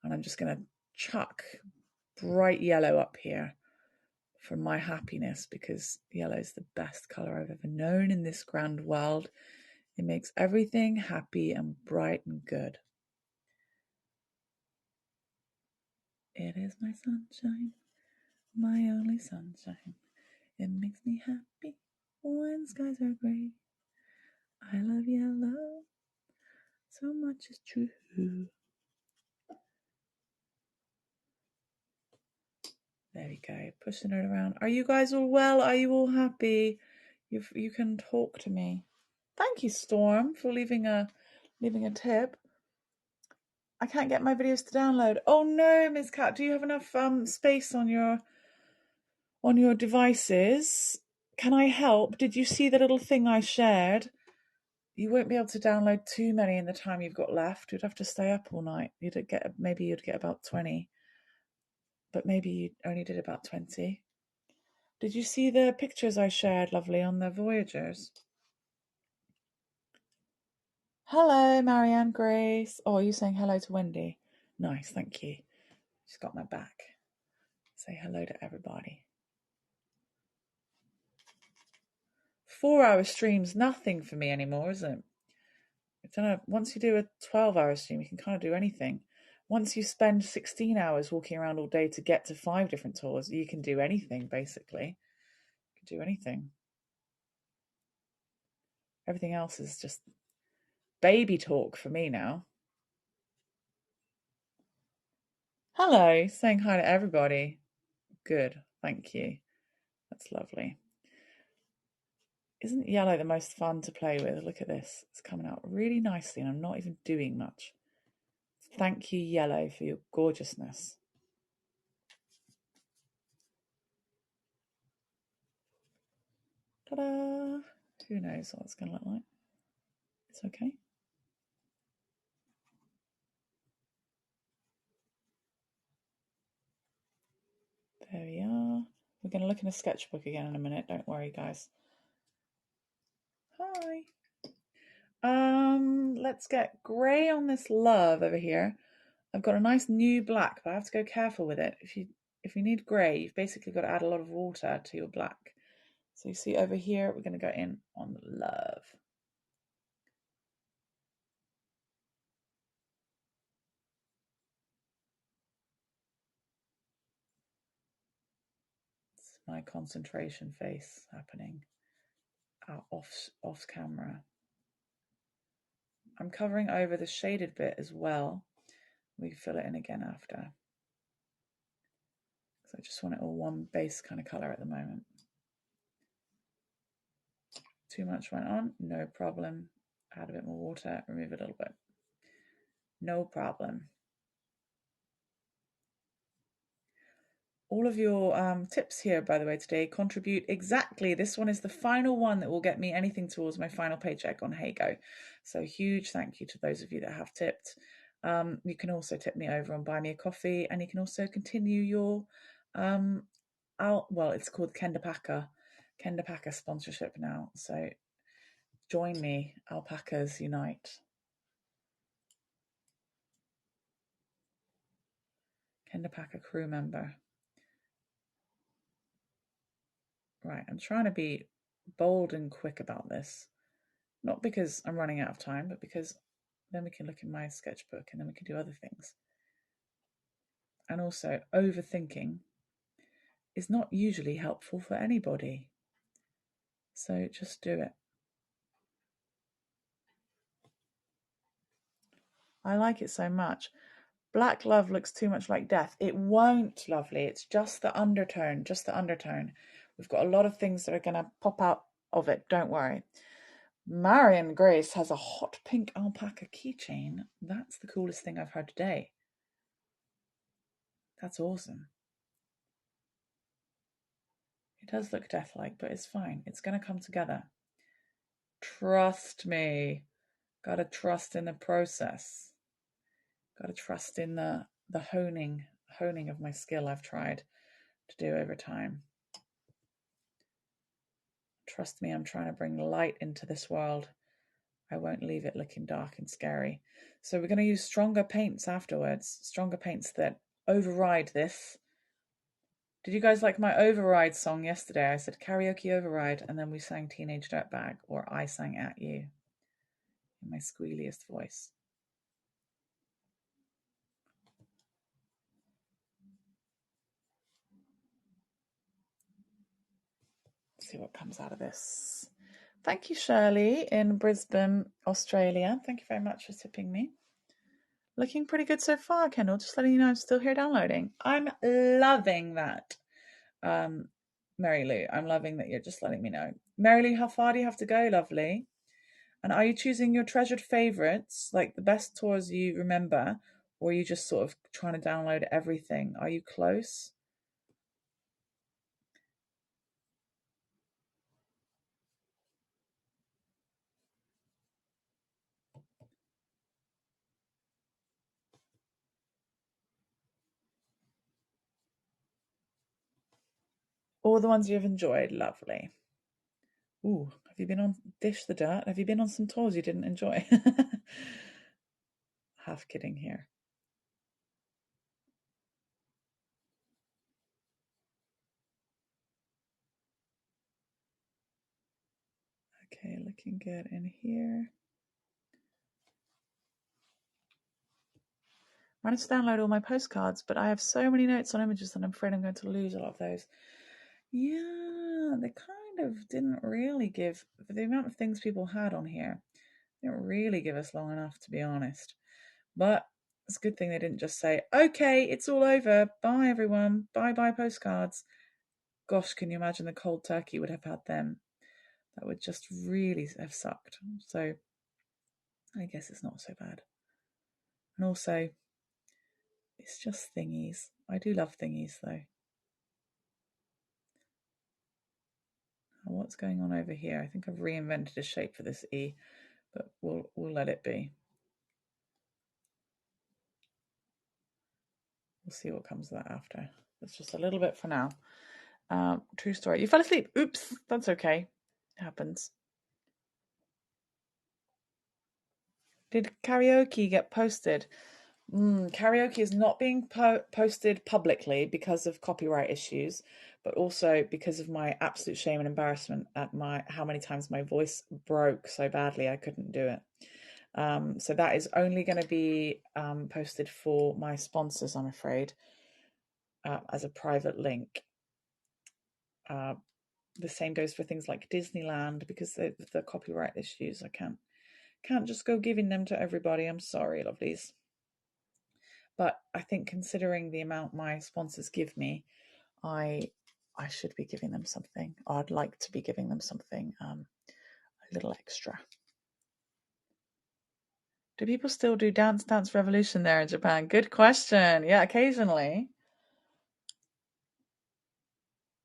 and I'm just going to chuck bright yellow up here for my happiness, because yellow is the best colour I've ever known in this grand world. It makes everything happy and bright and good. It is my sunshine, my only sunshine. It makes me happy when skies are grey. I love yellow, so much is true. There we go, pushing it around. Are you guys all well? Are you all happy? You can talk to me. Thank you, Storm, for leaving a tip. I can't get my videos to download. Oh no, Miss Cat, do you have enough space on your devices? Can I help? Did you see the little thing I shared? You won't be able to download too many in the time you've got left. You'd have to stay up all night. Maybe you'd get about 20, but maybe you only did about 20. Did you see the pictures I shared, lovely, on the Voyagers? Hello, Marianne Grace. Oh, are you saying hello to Wendy? Nice, thank you. She's got my back. Say hello to everybody. 4-hour stream's nothing for me anymore, is it? I don't know. Once you do a 12-hour stream, you can kind of do anything. Once you spend 16 hours walking around all day to get to 5 different tours, you can do anything, basically. You can do anything. Everything else is just baby talk for me now. Hello, saying hi to everybody. Good, thank you. That's lovely. Isn't yellow the most fun to play with? Look at this. It's coming out really nicely, and I'm not even doing much. Thank you, yellow, for your gorgeousness. Ta-da! Who knows what it's going to look like? It's okay. There we are. We're going to look in a sketchbook again in a minute. Don't worry, guys. Hi. Let's get grey on this love over here. I've got a nice new black, but I have to go careful with it. If you need grey, you've basically got to add a lot of water to your black. So you see over here, we're going to go in on love. my concentration face happening off camera. I'm covering over the shaded bit as well. We fill it in again after. So I just want it all one base kind of color at the moment. Too much went on, no problem. Add a bit more water, remove a little bit. No problem. All of your tips here, by the way, today contribute exactly. This one is the final one that will get me anything towards my final paycheck on Heygo. So huge thank you to those of you that have tipped. You can also tip me over and buy me a coffee, and you can also continue your, well, it's called Kenda Packer sponsorship now. So join me, Alpacas Unite. Kenda Packer crew member. Right, I'm trying to be bold and quick about this. Not because I'm running out of time, but because then we can look in my sketchbook and then we can do other things. And also, overthinking is not usually helpful for anybody. So just do it. I like it so much. Black love looks too much like death. It won't, lovely. It's just the undertone, just the undertone. We've got a lot of things that are going to pop out of it. Don't worry. Marion Grace has a hot pink alpaca keychain. That's the coolest thing I've heard today. That's awesome. It does look death-like, but it's fine. It's going to come together. Trust me. Got to trust in the process. Got to trust in the honing of my skill I've tried to do over time. Trust me, I'm trying to bring light into this world. I won't leave it looking dark and scary. So we're going to use stronger paints afterwards. Stronger paints that override this. Did you guys like my override song yesterday? I said karaoke override, and then we sang Teenage Dirtbag, or I sang At You in my squealiest voice. Let's see what comes out of this. Thank you, Shirley, in Brisbane, Australia. Thank you very much for tipping me. Looking pretty good so far, Kendall. Just letting you know I'm still here downloading. I'm loving that. Mary Lou, I'm loving that you're just letting me know. Mary Lou, how far do you have to go, lovely? And are you choosing your treasured favorites, like the best tours you remember, or are you just sort of trying to download everything? Are you close? All the ones you've enjoyed, lovely. Ooh, have you been on Dish the Dirt? Have you been on some tours you didn't enjoy? Half kidding here. Okay, looking good in here. I managed to download all my postcards, but I have so many notes on images that I'm afraid I'm going to lose a lot of those. Yeah, they kind of didn't really give, for the amount of things people had on here, they didn't really give us long enough, to be honest. But it's a good thing they didn't just say, okay, it's all over. Bye, everyone. Bye-bye postcards. Gosh, can you imagine the cold turkey would have had them? That would just really have sucked. So I guess it's not so bad. And also, it's just thingies. I do love thingies, though. What's going on over here? I think I've reinvented a shape for this E, but we'll let it be. We'll see what comes of that after. That's just a little bit for now. True story. You fell asleep. Oops, that's okay. It happens. Did karaoke get posted? Karaoke is not being posted publicly because of copyright issues, but also because of my absolute shame and embarrassment at how many times my voice broke so badly I couldn't do it. So that is only going to be posted for my sponsors, I'm afraid, as a private link. The same goes for things like Disneyland, because the copyright issues. I can't just go giving them to everybody. I'm sorry, lovelies. But I think considering the amount my sponsors give me, I should be giving them something. I'd like to be giving them something a little extra. Do people still do Dance Dance Revolution there in Japan? Good question. Yeah, occasionally.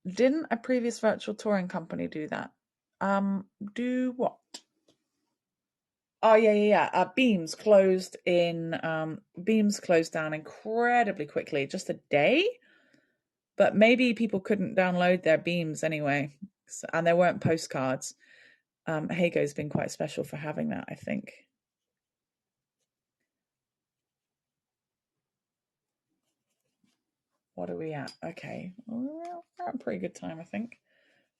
Didn't a previous virtual touring company do that? Do what? Oh yeah. Beams closed down incredibly quickly, just a day. But maybe people couldn't download their Beams anyway, and there weren't postcards. Heygo's been quite special for having that, I think. What are we at? Okay, we're at a pretty good time, I think.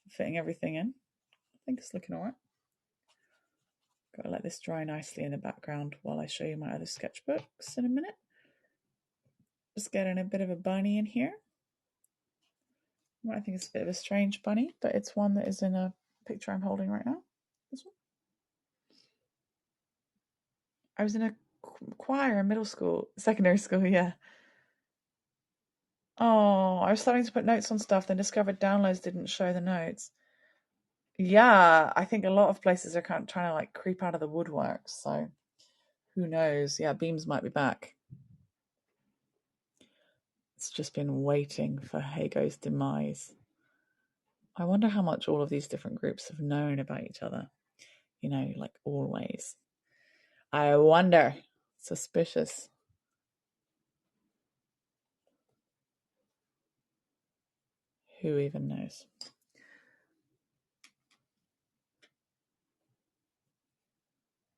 Fitting everything in. I think it's looking all right. Got to let this dry nicely in the background while I show you my other sketchbooks in a minute. Just getting a bit of a bunny in here. I think it's a bit of a strange bunny, but it's one that is in a picture I'm holding right now. This one. I was in a choir in secondary school, yeah. Oh, I was starting to put notes on stuff, then discovered downloads didn't show the notes. Yeah, I think a lot of places are kind of trying to like creep out of the woodwork, so who knows? Yeah, Beams might be back. It's just been waiting for Heygo's demise. I wonder how much all of these different groups have known about each other. You know, like always. I wonder. Suspicious. Who even knows?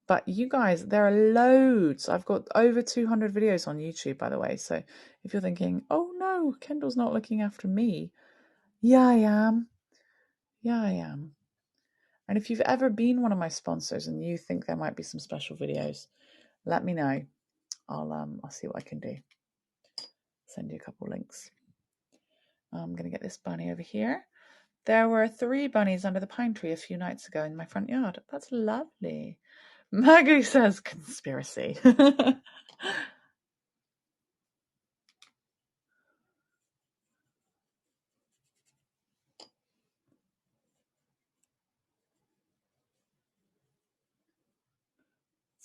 But you guys, there are loads. I've got over 200 videos on YouTube, by the way. So if you're thinking, oh no, Kendall's not looking after me. Yeah, I am. Yeah, I am. And if you've ever been one of my sponsors and you think there might be some special videos, let me know. I'll see what I can do. Send you a couple links. I'm going to get this bunny over here. There were 3 bunnies under the pine tree a few nights ago in my front yard. That's lovely. Maggie says conspiracy. It's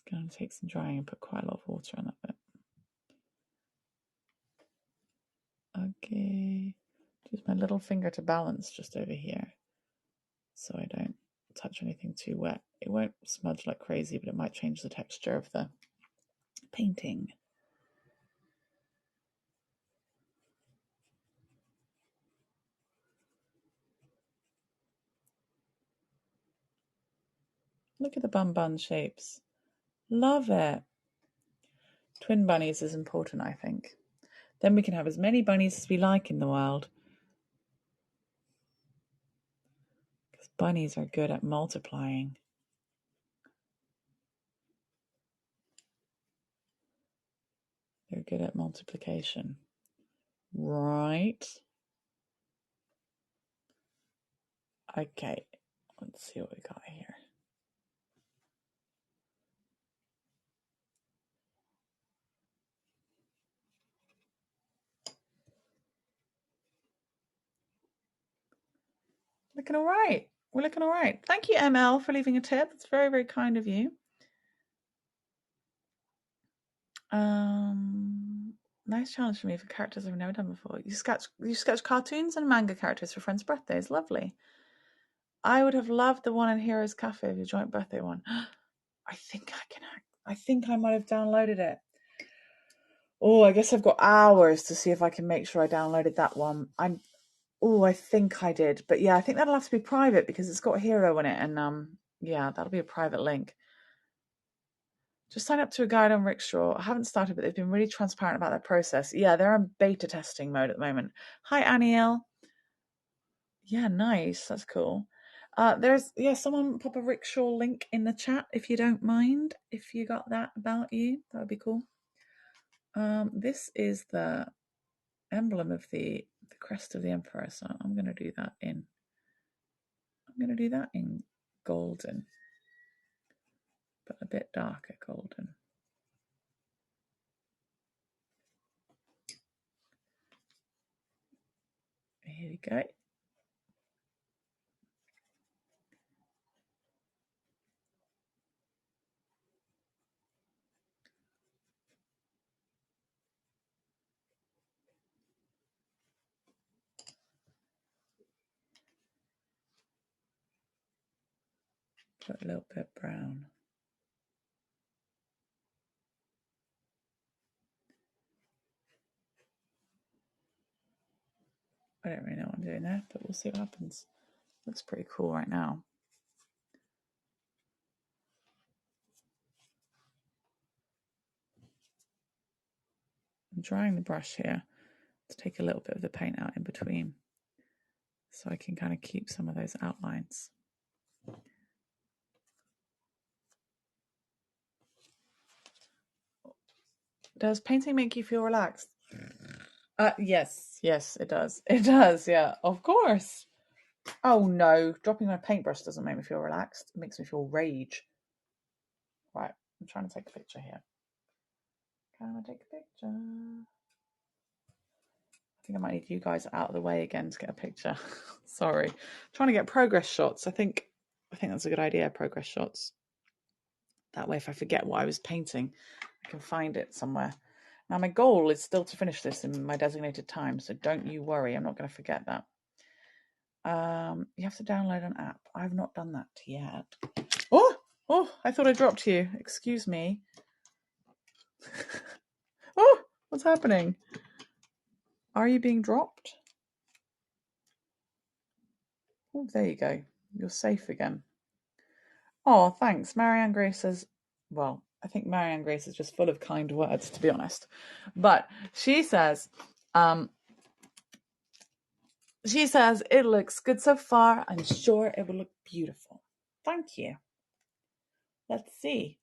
going to take some drying and put quite a lot of water on that bit. Okay. Use my little finger to balance just over here so I don't touch anything too wet. It won't smudge like crazy, but it might change the texture of the painting. Look at the bun shapes. Love it. Twin bunnies is important, I think. Then we can have as many bunnies as we like in the world. Because bunnies are good at multiplying. They're good at multiplication. Right. Okay. Let's see what we got here. Looking all right. We're looking all right. Thank you, ML, for leaving a tip. That's very, very kind of you. Nice challenge for me for characters I've never done before. You sketch cartoons and manga characters for friends' birthdays. Lovely. I would have loved the one in Heroes Cafe, the joint birthday one. I think I might have downloaded it. Oh, I guess I've got hours to see if I can make sure I downloaded that one. I think I did. But yeah, I think that'll have to be private because it's got Hero in it. And yeah, that'll be a private link. Just sign up to a guide on Rickshaw. I haven't started, but they've been really transparent about their process. Yeah, they're in beta testing mode at the moment. Hi, Aniel. Yeah, nice. That's cool. Someone pop a Rickshaw link in the chat if you don't mind. If you got that about you, that would be cool. This is the emblem of the crest of the emperor. So I'm going to do that in golden, but a bit darker golden. Here we go. Put a little bit brown. I don't really know what I'm doing there, but we'll see what happens. Looks pretty cool right now. I'm drying the brush here to take a little bit of the paint out in between so I can kind of keep some of those outlines. Does painting make you feel relaxed? Yes, it does. It does, yeah, of course. Oh no, dropping my paintbrush doesn't make me feel relaxed. It makes me feel rage. Right, I'm trying to take a picture here. Can I take a picture? I think I might need you guys out of the way again to get a picture. Sorry. I'm trying to get progress shots. I think that's a good idea, progress shots. That way if I forget what I was painting, I can find it somewhere. Now my goal is still to finish this in my designated time, so don't you worry, I'm not going to forget that. You have to download an app. I've not done that yet. Oh, I thought I dropped you. Excuse me. Oh, what's happening? Are you being dropped? Oh, there you go. You're safe again. Oh, thanks. Marianne Grace says, well, I think Marianne Grace is just full of kind words, to be honest. But she says, it looks good so far. I'm sure it will look beautiful. Thank you. Let's see.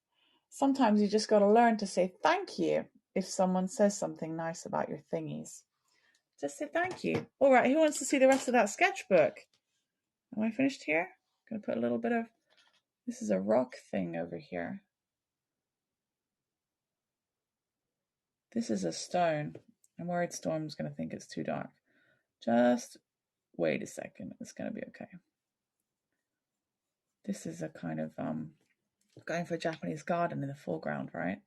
Sometimes you just got to learn to say thank you if someone says something nice about your thingies. Just say thank you. All right, who wants to see the rest of that sketchbook? Am I finished here? I'm going to put a little bit of... This is a rock thing over here. This is a stone. I'm worried Storm's going to think it's too dark. Just wait a second. It's going to be okay. This is a kind of going for a Japanese garden in the foreground, right?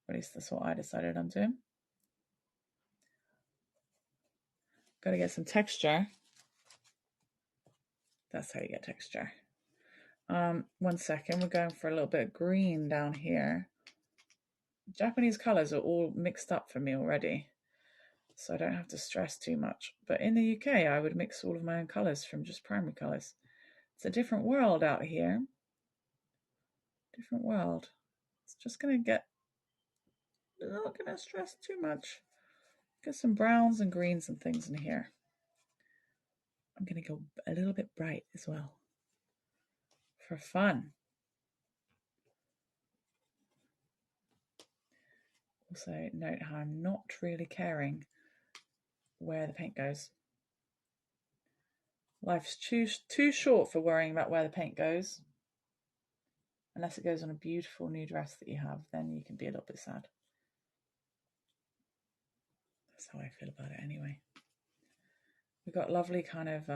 At least that's what I decided on doing. Got to get some texture. That's how you get texture. 1 second. We're going for a little bit of green down here. Japanese colors are all mixed up for me already, so I don't have to stress too much. But in the UK, I would mix all of my own colors from just primary colors. It's a different world out here. Different world. It's just going to get... I'm not going to stress too much. Get some browns and greens and things in here. I'm going to go a little bit bright as well. For fun. Also, note how I'm not really caring where the paint goes. Life's too short for worrying about where the paint goes. Unless it goes on a beautiful new dress that you have, then you can be a little bit sad. That's how I feel about it anyway. We've got lovely kind of